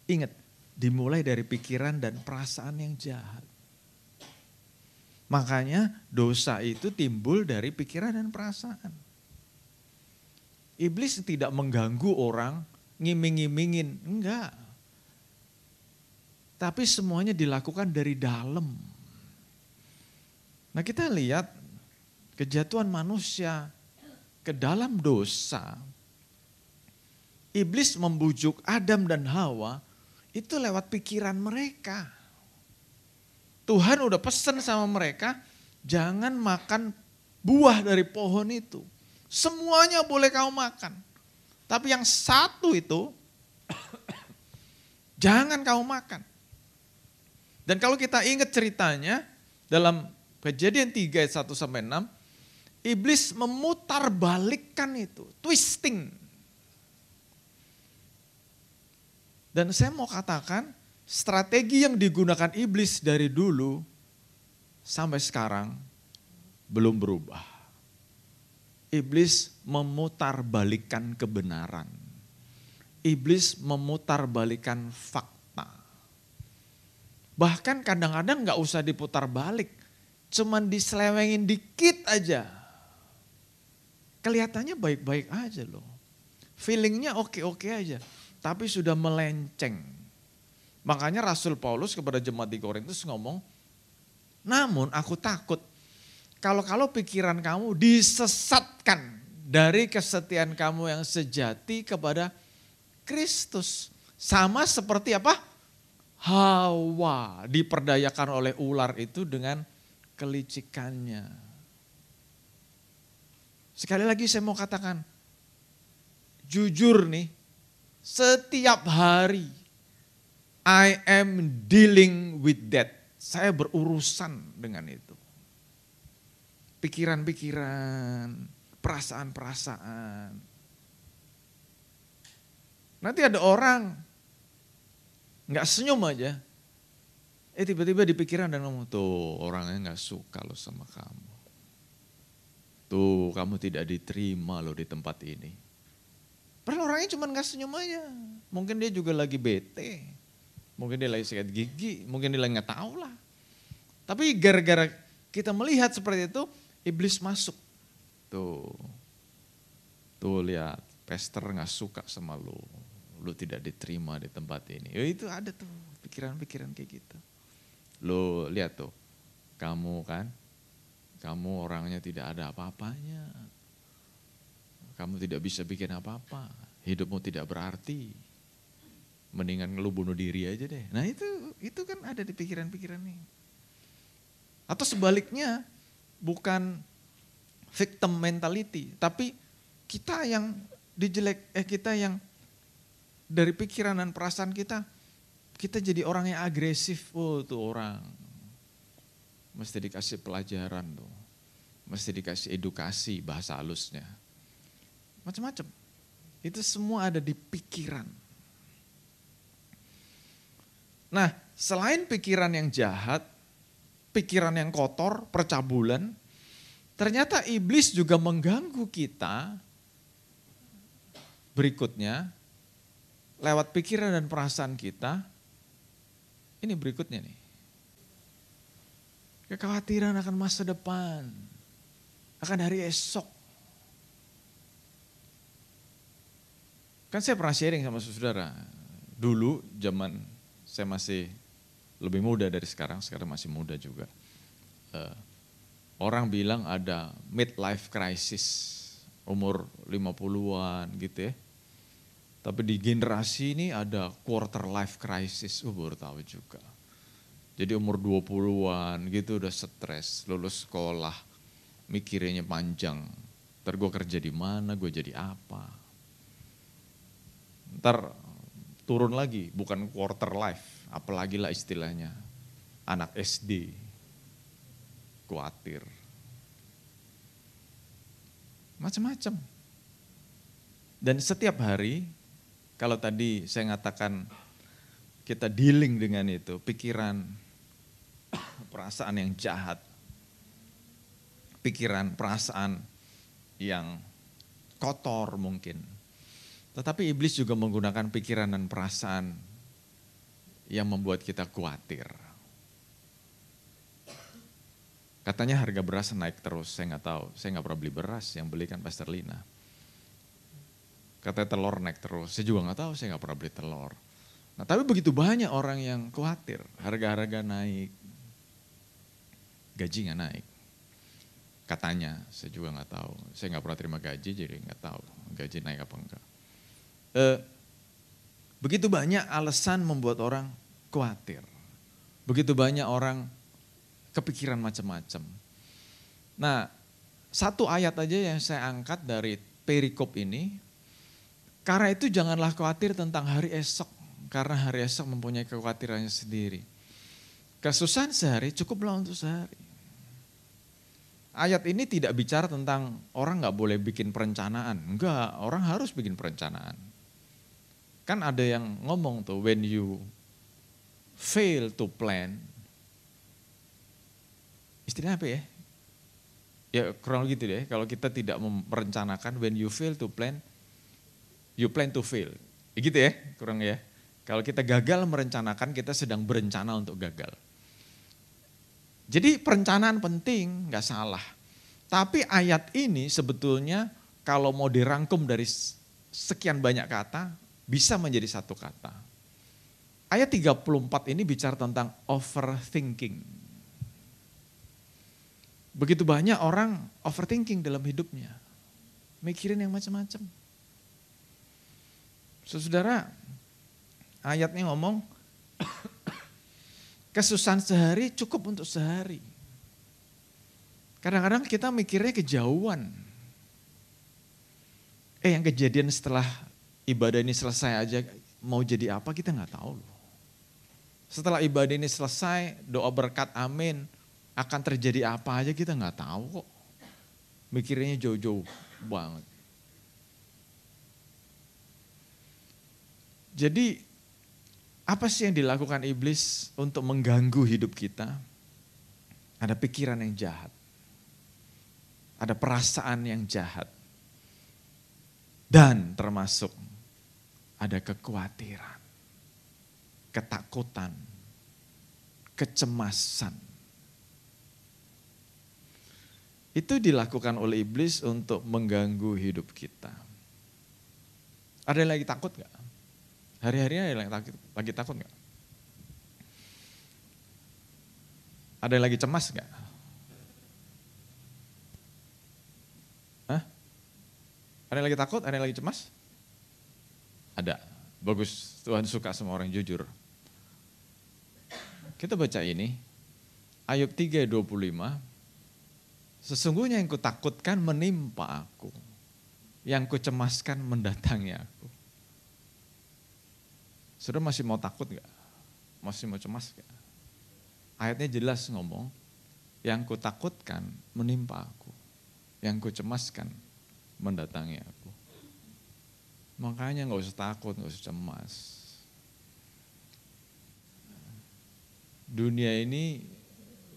Ingat, dimulai dari pikiran dan perasaan yang jahat. Makanya dosa itu timbul dari pikiran dan perasaan. Iblis tidak mengganggu orang, ngiming-ngimingin, enggak. Tapi semuanya dilakukan dari dalam. Nah kita lihat kejatuhan manusia ke dalam dosa. Iblis membujuk Adam dan Hawa itu lewat pikiran mereka. Tuhan udah pesan sama mereka, jangan makan buah dari pohon itu. Semuanya boleh kamu makan. Tapi yang satu itu, jangan kamu makan. Dan kalau kita ingat ceritanya, Dalam Kejadian 3 ayat 1 sampai 6, iblis memutarbalikkan itu, twisting. Dan saya mau katakan, strategi yang digunakan iblis dari dulu sampai sekarang belum berubah. Iblis memutarbalikkan kebenaran. Iblis memutarbalikkan fakta. Bahkan kadang-kadang gak usah diputar balik, cuman diselewengin dikit aja. Kelihatannya baik-baik aja loh. Feelingnya oke-oke aja, tapi sudah melenceng. Makanya Rasul Paulus kepada jemaat di Korintus ngomong, namun aku takut kalau pikiran kamu disesatkan dari kesetiaan kamu yang sejati kepada Kristus. Sama seperti apa? Hawa diperdayakan oleh ular itu dengan kelicikannya. Sekali lagi saya mau katakan, jujur nih, setiap hari I am dealing with that. Saya berurusan dengan itu. Pikiran-pikiran, perasaan-perasaan. Nanti ada orang nggak senyum aja, tiba-tiba di pikiran dan ngomong, tuh orangnya nggak suka lo sama kamu. Tuh kamu tidak diterima lo di tempat ini. Padahal orangnya cuma nggak senyum aja. Mungkin dia juga lagi bete. Mungkin dia lagi sakit gigi. Mungkin dia lagi nggak tahu lah. Tapi gara-gara kita melihat seperti itu, iblis masuk. Tuh lihat, pastor nggak suka sama lo. Lo tidak diterima di tempat ini. Itu ada tuh pikiran-pikiran kayak gitu. Lo lihat tuh, kamu orangnya tidak ada apa-apanya. Kamu tidak bisa bikin apa-apa. Hidupmu tidak berarti. Mendingan lu bunuh diri aja deh. Nah itu kan ada di pikiran-pikiran nih. Atau sebaliknya, bukan victim mentality, tapi kita yang kita yang dari pikiran dan perasaan kita jadi orang yang agresif. Oh tuh orang, mesti dikasih pelajaran tuh, mesti dikasih edukasi bahasa halusnya. Macam-macam. Itu semua ada di pikiran. Nah, selain pikiran yang jahat, pikiran yang kotor, percabulan, ternyata iblis juga mengganggu kita berikutnya lewat pikiran dan perasaan kita. Ini berikutnya nih. Kekhawatiran akan masa depan, akan hari esok. Kan saya pernah sharing sama saudara, dulu zaman saya masih lebih muda dari sekarang masih muda juga. Orang bilang ada midlife crisis, umur 50-an gitu ya. Tapi di generasi ini ada quarter life crisis, baru tahu juga. Jadi umur 20-an gitu udah stres, lulus sekolah, mikirnya panjang. Ntar gue kerja di mana, gue jadi apa. Ntar turun lagi, bukan quarter life, apalagi lah istilahnya. Anak SD, khawatir. Macam-macam. Dan setiap hari, kalau tadi saya ngatakan kita dealing dengan itu, pikiran, perasaan yang jahat, pikiran, perasaan yang kotor mungkin. Tetapi iblis juga menggunakan pikiran dan perasaan yang membuat kita khawatir. Katanya harga beras naik terus, saya nggak tahu, saya nggak pernah beli beras, yang beli kan Pastor Lina. Katanya telur naik terus, saya juga nggak tahu, saya nggak pernah beli telur. Nah tapi begitu banyak orang yang khawatir, harga-harga naik, gaji nggak naik. Katanya, saya juga nggak tahu, saya nggak pernah terima gaji jadi nggak tahu gaji naik apa enggak. Begitu banyak alasan membuat orang khawatir, begitu banyak orang kepikiran macam-macam. Nah, satu ayat aja yang saya angkat dari perikop ini, karena itu janganlah khawatir tentang hari esok, karena hari esok mempunyai kekhawatirannya sendiri. Kesusahan sehari cukuplah untuk sehari. Ayat ini tidak bicara tentang orang gak boleh bikin perencanaan. Enggak, orang harus bikin perencanaan. Kan ada yang ngomong tuh, when you fail to plan, istilahnya apa ya? Ya kurang gitu deh, kalau kita tidak merencanakan, when you fail to plan, you plan to fail. Ya gitu ya, kurang ya. Kalau kita gagal merencanakan, kita sedang berencana untuk gagal. Jadi perencanaan penting, gak salah. Tapi ayat ini sebetulnya kalau mau dirangkum dari sekian banyak kata, bisa menjadi satu kata. Ayat 34 ini bicara tentang overthinking. Begitu banyak orang overthinking dalam hidupnya. Mikirin yang macam-macam. Saudara, ayatnya ngomong, kesusahan sehari cukup untuk sehari. Kadang-kadang kita mikirnya kejauhan. Yang kejadian setelah ibadah ini selesai aja mau jadi apa kita gak tahu loh. Setelah ibadah ini selesai, doa berkat amin, akan terjadi apa aja kita gak tahu kok. Mikirnya jauh-jauh banget. Jadi apa sih yang dilakukan iblis untuk mengganggu hidup kita? Ada pikiran yang jahat. Ada perasaan yang jahat. Dan termasuk ada kekhawatiran, ketakutan, kecemasan. Itu dilakukan oleh iblis untuk mengganggu hidup kita. Ada yang lagi takut gak? Hari-hari ada yang lagi takut gak? Ada yang lagi cemas gak? Hah? Ada yang lagi takut? Ada yang lagi cemas? Ada. Bagus, Tuhan suka sama orang jujur. Kita baca ini, Ayub 3:25. Sesungguhnya yang kutakutkan menimpa aku, yang kucemaskan mendatangi aku. Saudara masih mau takut gak? Masih mau cemas gak? Ayatnya jelas ngomong, yang kutakutkan menimpa aku, yang kucemaskan mendatangi aku. Makanya gak usah takut, gak usah cemas. Dunia ini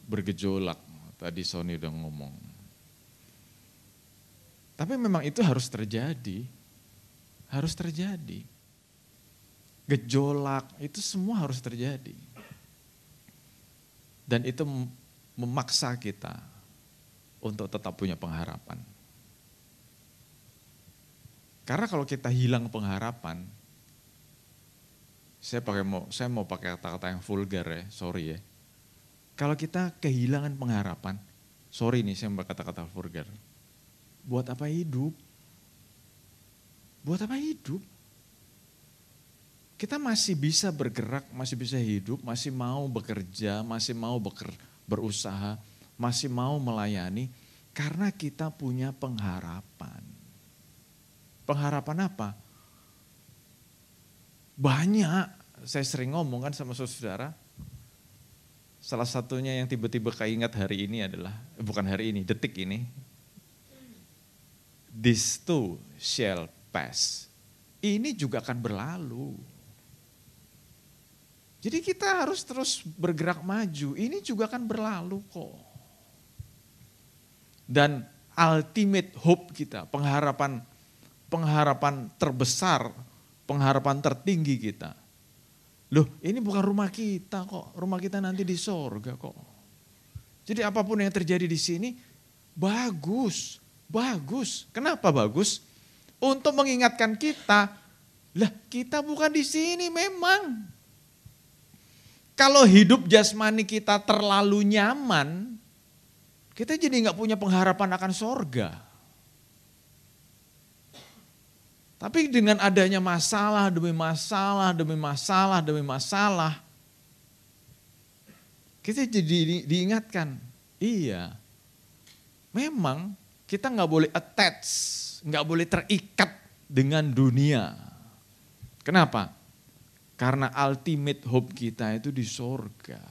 bergejolak, tadi Sony udah ngomong. Tapi memang itu harus terjadi. Harus terjadi. Gejolak itu semua harus terjadi. Dan itu memaksa kita untuk tetap punya pengharapan. Karena kalau kita hilang pengharapan, saya mau pakai kata-kata yang vulgar ya, sorry ya. Kalau kita kehilangan pengharapan, sorry nih saya berkata-kata vulgar. Buat apa hidup? Buat apa hidup? Kita masih bisa bergerak, masih bisa hidup, masih mau bekerja, masih mau berusaha, masih mau melayani karena kita punya pengharapan. Pengharapan apa? Banyak, saya sering ngomong kan sama saudara. Salah satunya yang tiba-tiba keingat hari ini adalah, bukan hari ini, detik ini. This too shall pass. Ini juga akan berlalu. Jadi kita harus terus bergerak maju, ini juga akan berlalu kok. Dan ultimate hope kita, pengharapan terbesar, pengharapan tertinggi kita. Loh ini bukan rumah kita kok, rumah kita nanti di sorga kok. Jadi apapun yang terjadi di sini, bagus. Kenapa bagus? Untuk mengingatkan kita, lah kita bukan di sini memang. Kalau hidup jasmani kita terlalu nyaman, kita jadi gak punya pengharapan akan sorga. Tapi dengan adanya masalah demi masalah, kita jadi diingatkan, iya, memang kita gak boleh attach, gak boleh terikat dengan dunia. Kenapa? Karena ultimate hope kita itu di sorga.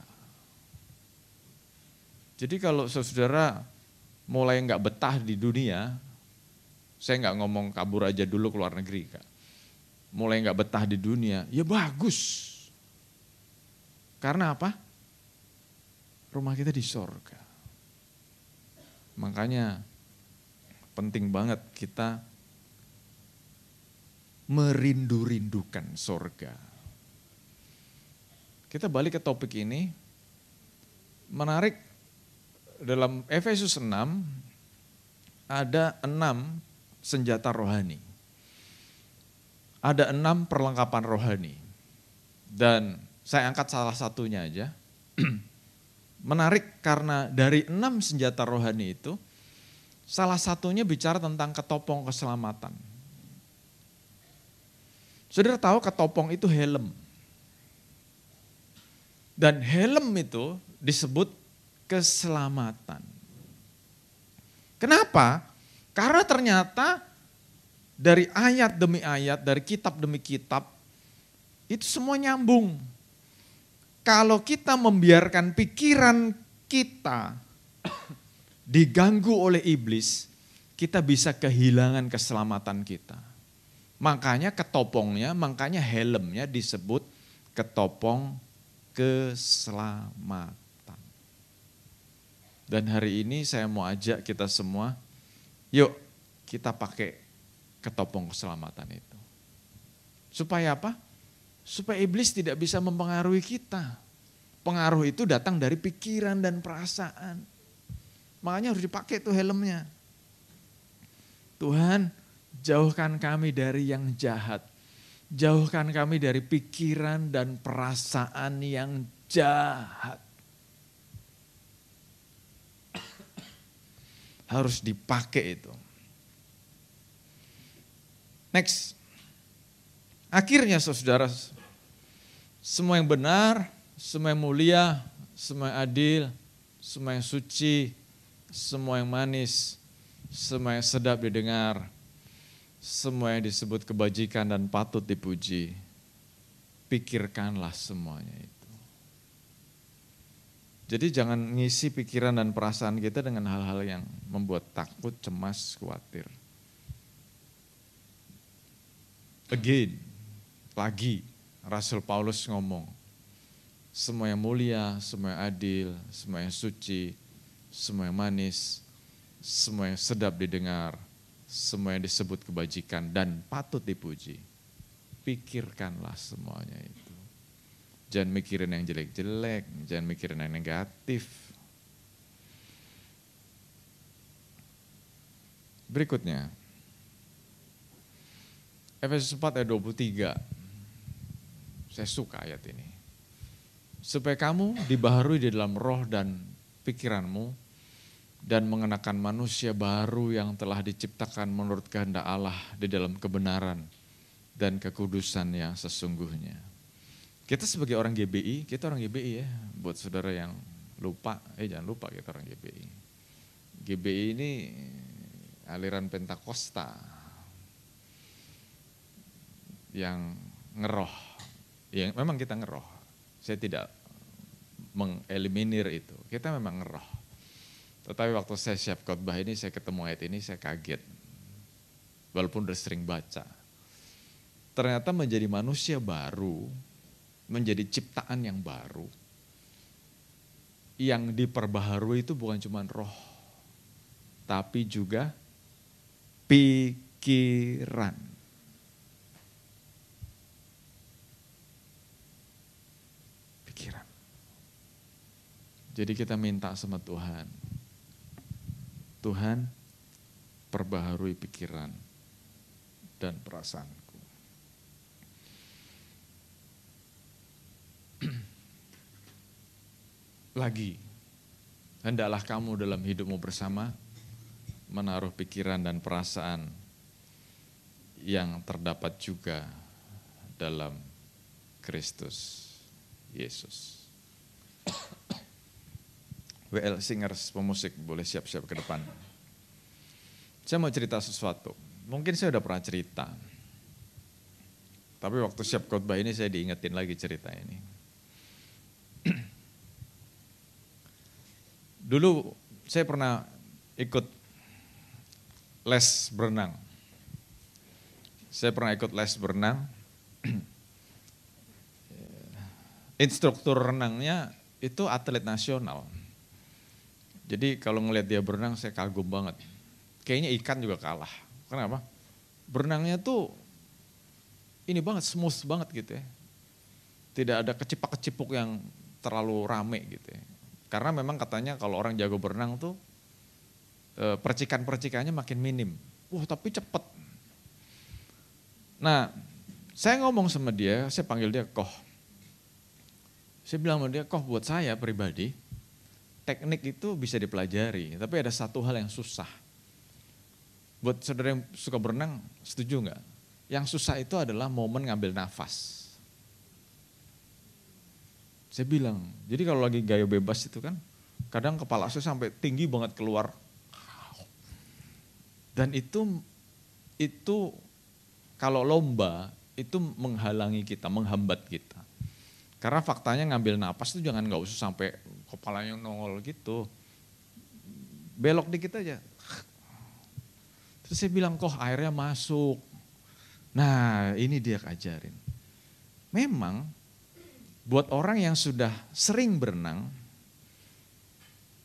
Jadi kalau saudara mulai nggak betah di dunia, saya nggak ngomong kabur aja dulu ke luar negeri, Kak. Mulai nggak betah di dunia, ya bagus. Karena apa? Rumah kita di sorga. Makanya penting banget kita merindu-rindukan sorga. Kita balik ke topik ini, menarik dalam Efesus 6 ada 6 senjata rohani. Ada 6 perlengkapan rohani. Dan saya angkat salah satunya aja. Menarik karena dari 6 senjata rohani itu, salah satunya bicara tentang ketopong keselamatan. Saudara tahu ketopong itu helm. Dan helm itu disebut keselamatan. Kenapa? Karena ternyata dari ayat demi ayat, dari kitab demi kitab, itu semua nyambung. Kalau kita membiarkan pikiran kita diganggu oleh iblis, kita bisa kehilangan keselamatan kita. Makanya ketopongnya, makanya helmnya disebut ketopong keselamatan. Dan hari ini saya mau ajak kita semua, yuk kita pakai ketopong keselamatan itu. Supaya apa? Supaya iblis tidak bisa mempengaruhi kita. Pengaruh itu datang dari pikiran dan perasaan. Makanya harus dipakai tuh helmnya. Tuhan, jauhkan kami dari yang jahat. Jauhkan kami dari pikiran dan perasaan yang jahat. Harus dipakai itu. Next. Akhirnya saudara, semua yang benar, semua yang mulia, semua yang adil, semua yang suci, semua yang manis, semua yang sedap didengar, semua yang disebut kebajikan dan patut dipuji, pikirkanlah semuanya itu. Jadi jangan ngisi pikiran dan perasaan kita dengan hal-hal yang membuat takut, cemas, khawatir. Again. Lagi Rasul Paulus ngomong, semua yang mulia, semua yang adil, semua yang suci, semua yang manis, semua yang sedap didengar, semua yang disebut kebajikan dan patut dipuji. Pikirkanlah semuanya itu. Jangan mikirin yang jelek-jelek, jangan mikirin yang negatif. Berikutnya, Efesus 4 ayat 23. Saya suka ayat ini. Supaya kamu dibaharui di dalam roh dan pikiranmu dan mengenakan manusia baru yang telah diciptakan menurut kehendak Allah di dalam kebenaran dan kekudusan yang sesungguhnya. Kita sebagai orang GBI, kita orang GBI ya, buat saudara yang lupa, jangan lupa kita orang GBI. GBI ini aliran Pentakosta yang ngeroh. Ya memang kita ngeroh, saya tidak mengeliminir itu, kita memang ngeroh. Tetapi waktu saya siap khotbah ini, saya ketemu ayat ini, saya kaget. Walaupun udah sering baca. Ternyata menjadi manusia baru, menjadi ciptaan yang baru, yang diperbaharui itu bukan cuma roh, tapi juga pikiran. Jadi kita minta sama Tuhan, Tuhan perbaharui pikiran dan perasaanku. Lagi, hendaklah kamu dalam hidupmu bersama menaruh pikiran dan perasaan yang terdapat juga dalam Kristus Yesus. WL Singers pemusik boleh siap-siap ke depan. Saya mau cerita sesuatu. Mungkin saya udah pernah cerita. Tapi waktu siap khotbah ini saya diingetin lagi cerita ini. Dulu saya pernah ikut les berenang. Saya pernah ikut les berenang. Instruktur renangnya itu atlet nasional. Jadi kalau ngelihat dia berenang saya kagum banget. Kayaknya ikan juga kalah. Kenapa? Berenangnya tuh ini banget, smooth banget gitu ya. Tidak ada kecipak-kecipuk yang terlalu rame gitu ya. Karena memang katanya kalau orang jago berenang tuh percikan-percikannya makin minim. Wah tapi cepet. Nah saya ngomong sama dia, saya panggil dia Koh. Saya bilang sama dia, Koh buat saya pribadi, teknik itu bisa dipelajari. Tapi ada satu hal yang susah. Buat saudara yang suka berenang, setuju nggak? Yang susah itu adalah momen ngambil nafas. Saya bilang, jadi kalau lagi gaya bebas itu kan, kadang kepala saya sampai tinggi banget keluar. Dan itu kalau lomba, itu menghalangi kita, menghambat kita. Karena faktanya ngambil napas itu nggak usah sampai kepalanya nongol gitu. Belok dikit aja. Terus saya bilang, Koh airnya masuk. Nah ini dia ajarin. Memang buat orang yang sudah sering berenang,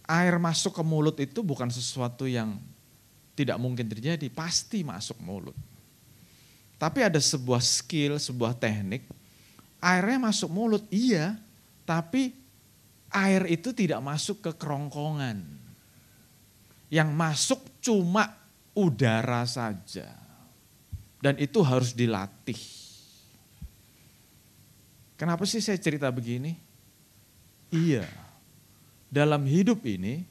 air masuk ke mulut itu bukan sesuatu yang tidak mungkin terjadi, pasti masuk mulut. Tapi ada sebuah skill, sebuah teknik, airnya masuk mulut, iya, tapi air itu tidak masuk ke kerongkongan. Yang masuk cuma udara saja. Dan itu harus dilatih. Kenapa sih saya cerita begini? Iya, dalam hidup ini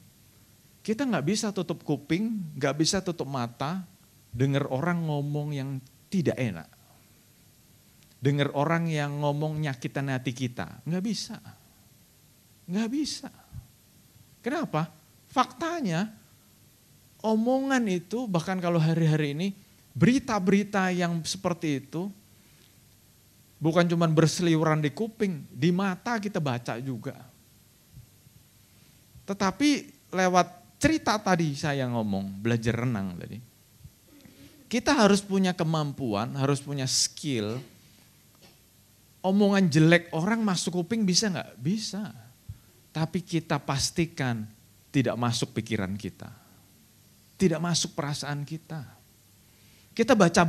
kita nggak bisa tutup kuping, nggak bisa tutup mata, dengar orang ngomong yang tidak enak. Dengar orang yang ngomong nyakitan hati kita, nggak bisa. Nggak bisa. Kenapa? Faktanya omongan itu bahkan kalau hari-hari ini berita-berita yang seperti itu bukan cuma berseliweran di kuping, di mata kita baca juga. Tetapi lewat cerita tadi saya ngomong, belajar renang tadi. Kita harus punya kemampuan, harus punya skill. Omongan jelek orang masuk kuping bisa nggak? Bisa. Tapi kita pastikan tidak masuk pikiran kita. Tidak masuk perasaan kita. Kita baca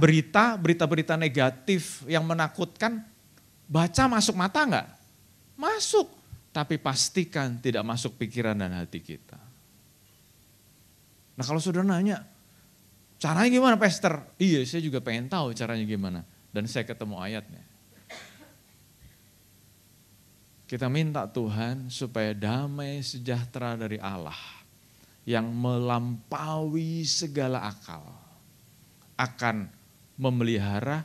berita-berita negatif yang menakutkan, baca masuk mata enggak? Masuk, tapi pastikan tidak masuk pikiran dan hati kita. Nah kalau saudara nanya, caranya gimana Pastor? Iya saya juga pengen tahu caranya gimana. Dan saya ketemu ayatnya. Kita minta Tuhan supaya damai sejahtera dari Allah yang melampaui segala akal akan memelihara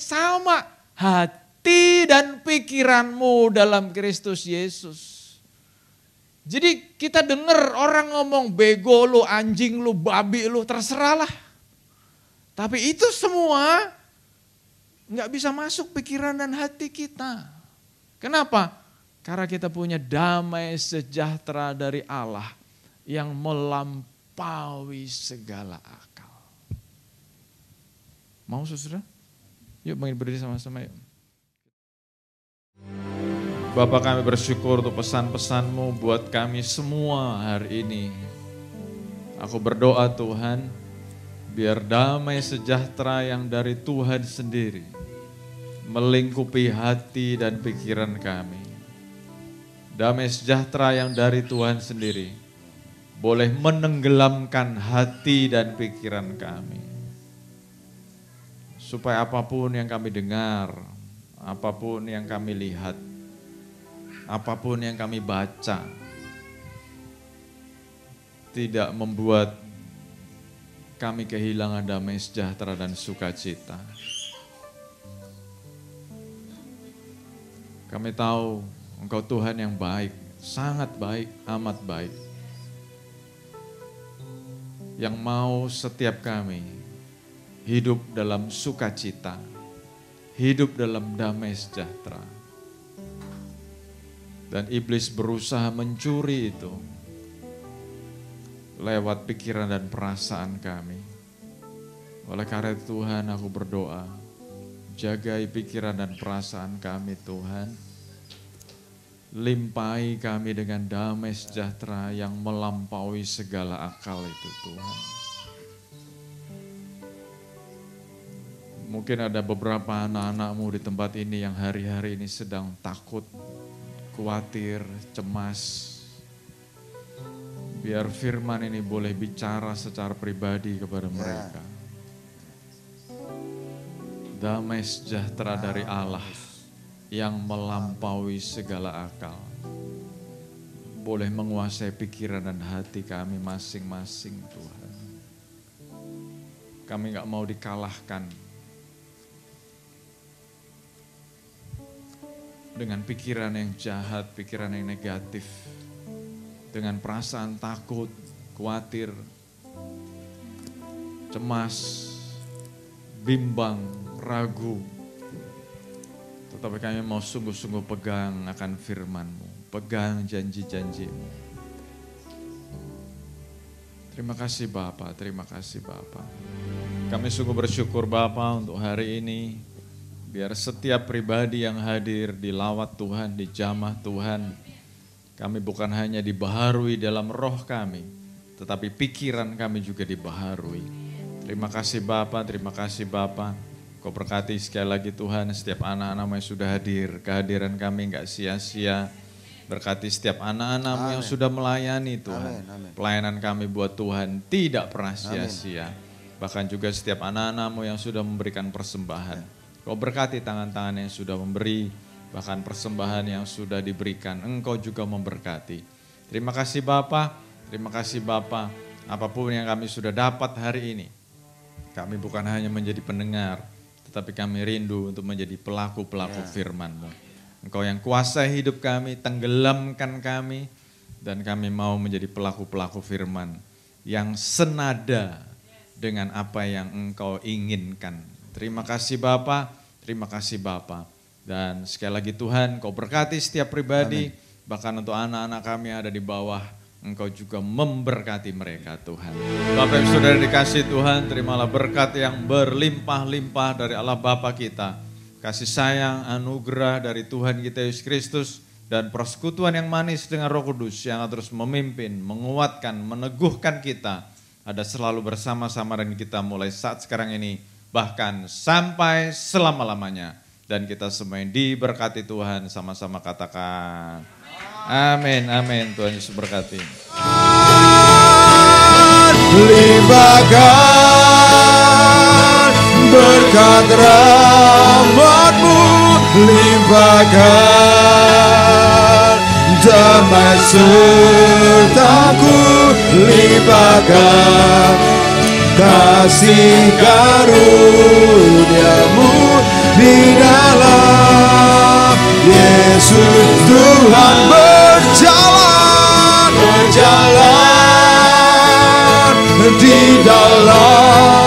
sama hati dan pikiranmu dalam Kristus Yesus. Jadi kita dengar orang ngomong bego lu, anjing lu, babi lu, terserahlah. Tapi itu semua nggak bisa masuk pikiran dan hati kita. Kenapa? Karena kita punya damai sejahtera dari Allah yang melampaui segala akal. Mau saudara? Yuk bangkit berdiri sama-sama yuk. Bapak kami bersyukur untuk pesan-pesan-Mu buat kami semua hari ini. Aku berdoa Tuhan, biar damai sejahtera yang dari Tuhan sendiri melingkupi hati dan pikiran kami. Damai sejahtera yang dari Tuhan sendiri boleh menenggelamkan hati dan pikiran kami. Supaya apapun yang kami dengar, apapun yang kami lihat, apapun yang kami baca, tidak membuat kami kehilangan damai sejahtera dan sukacita. Kami tahu Engkau Tuhan yang baik, sangat baik, amat baik. Yang mau setiap kami hidup dalam sukacita, hidup dalam damai sejahtera. Dan iblis berusaha mencuri itu, lewat pikiran dan perasaan kami. Oleh karena itu Tuhan, aku berdoa, jagai pikiran dan perasaan kami Tuhan. Limpahi kami dengan damai sejahtera yang melampaui segala akal itu Tuhan. Mungkin ada beberapa anak-anak-Mu di tempat ini yang hari-hari ini sedang takut, khawatir, cemas. Biar firman ini boleh bicara secara pribadi kepada mereka. Damai sejahtera dari Allah yang melampaui segala akal boleh menguasai pikiran dan hati kami masing-masing Tuhan. Kami gak mau dikalahkan dengan pikiran yang jahat, pikiran yang negatif, dengan perasaan takut, khawatir, cemas, bimbang, ragu. Tetapi kami mau sungguh-sungguh pegang akan firman-Mu, pegang janji-janji-Mu. Terima kasih Bapa, terima kasih Bapa. Kami sungguh bersyukur Bapa untuk hari ini. Biar setiap pribadi yang hadir di lawat Tuhan, di jamah Tuhan, kami bukan hanya dibaharui dalam roh kami, tetapi pikiran kami juga dibaharui. Terima kasih Bapa, terima kasih Bapa. Kau berkati sekali lagi Tuhan setiap anak-anak-Mu yang sudah hadir. Kehadiran kami enggak sia-sia. Berkati setiap anak-anak-Mu yang sudah melayani Tuhan. Pelayanan kami buat Tuhan tidak pernah sia-sia. Bahkan juga setiap anak-anak-Mu yang sudah memberikan persembahan. Kau berkati tangan-tangan yang sudah memberi. Bahkan persembahan yang sudah diberikan. Engkau juga memberkati. Terima kasih Bapa. Terima kasih Bapa. Apapun yang kami sudah dapat hari ini. Kami bukan hanya menjadi pendengar. Tetapi kami rindu untuk menjadi pelaku-pelaku firman-Mu. Engkau yang kuasai hidup kami, tenggelamkan kami. Dan kami mau menjadi pelaku-pelaku firman yang senada dengan apa yang Engkau inginkan. Terima kasih Bapa, terima kasih Bapa. Dan sekali lagi Tuhan, Kau berkati setiap pribadi. Amin. Bahkan untuk anak-anak kami yang ada di bawah, Engkau juga memberkati mereka Tuhan. Bapak yang saudara dikasih Tuhan, terimalah berkat yang berlimpah-limpah dari Allah Bapa kita. Kasih sayang, anugerah dari Tuhan kita Yesus Kristus, dan persekutuan yang manis dengan Roh Kudus yang terus memimpin, menguatkan, meneguhkan kita. Ada selalu bersama-sama dengan kita mulai saat sekarang ini, bahkan sampai selama-lamanya. Dan kita semua yang diberkati Tuhan, sama-sama katakan. Amin, amin. Tuhan Yesus berkati. Limpahkan berkat rahmat-Mu, limpahkan damai serta-Ku, limpahkan kasih karunia-Mu di dalam Yesus Tuhan. Berjalan di dalam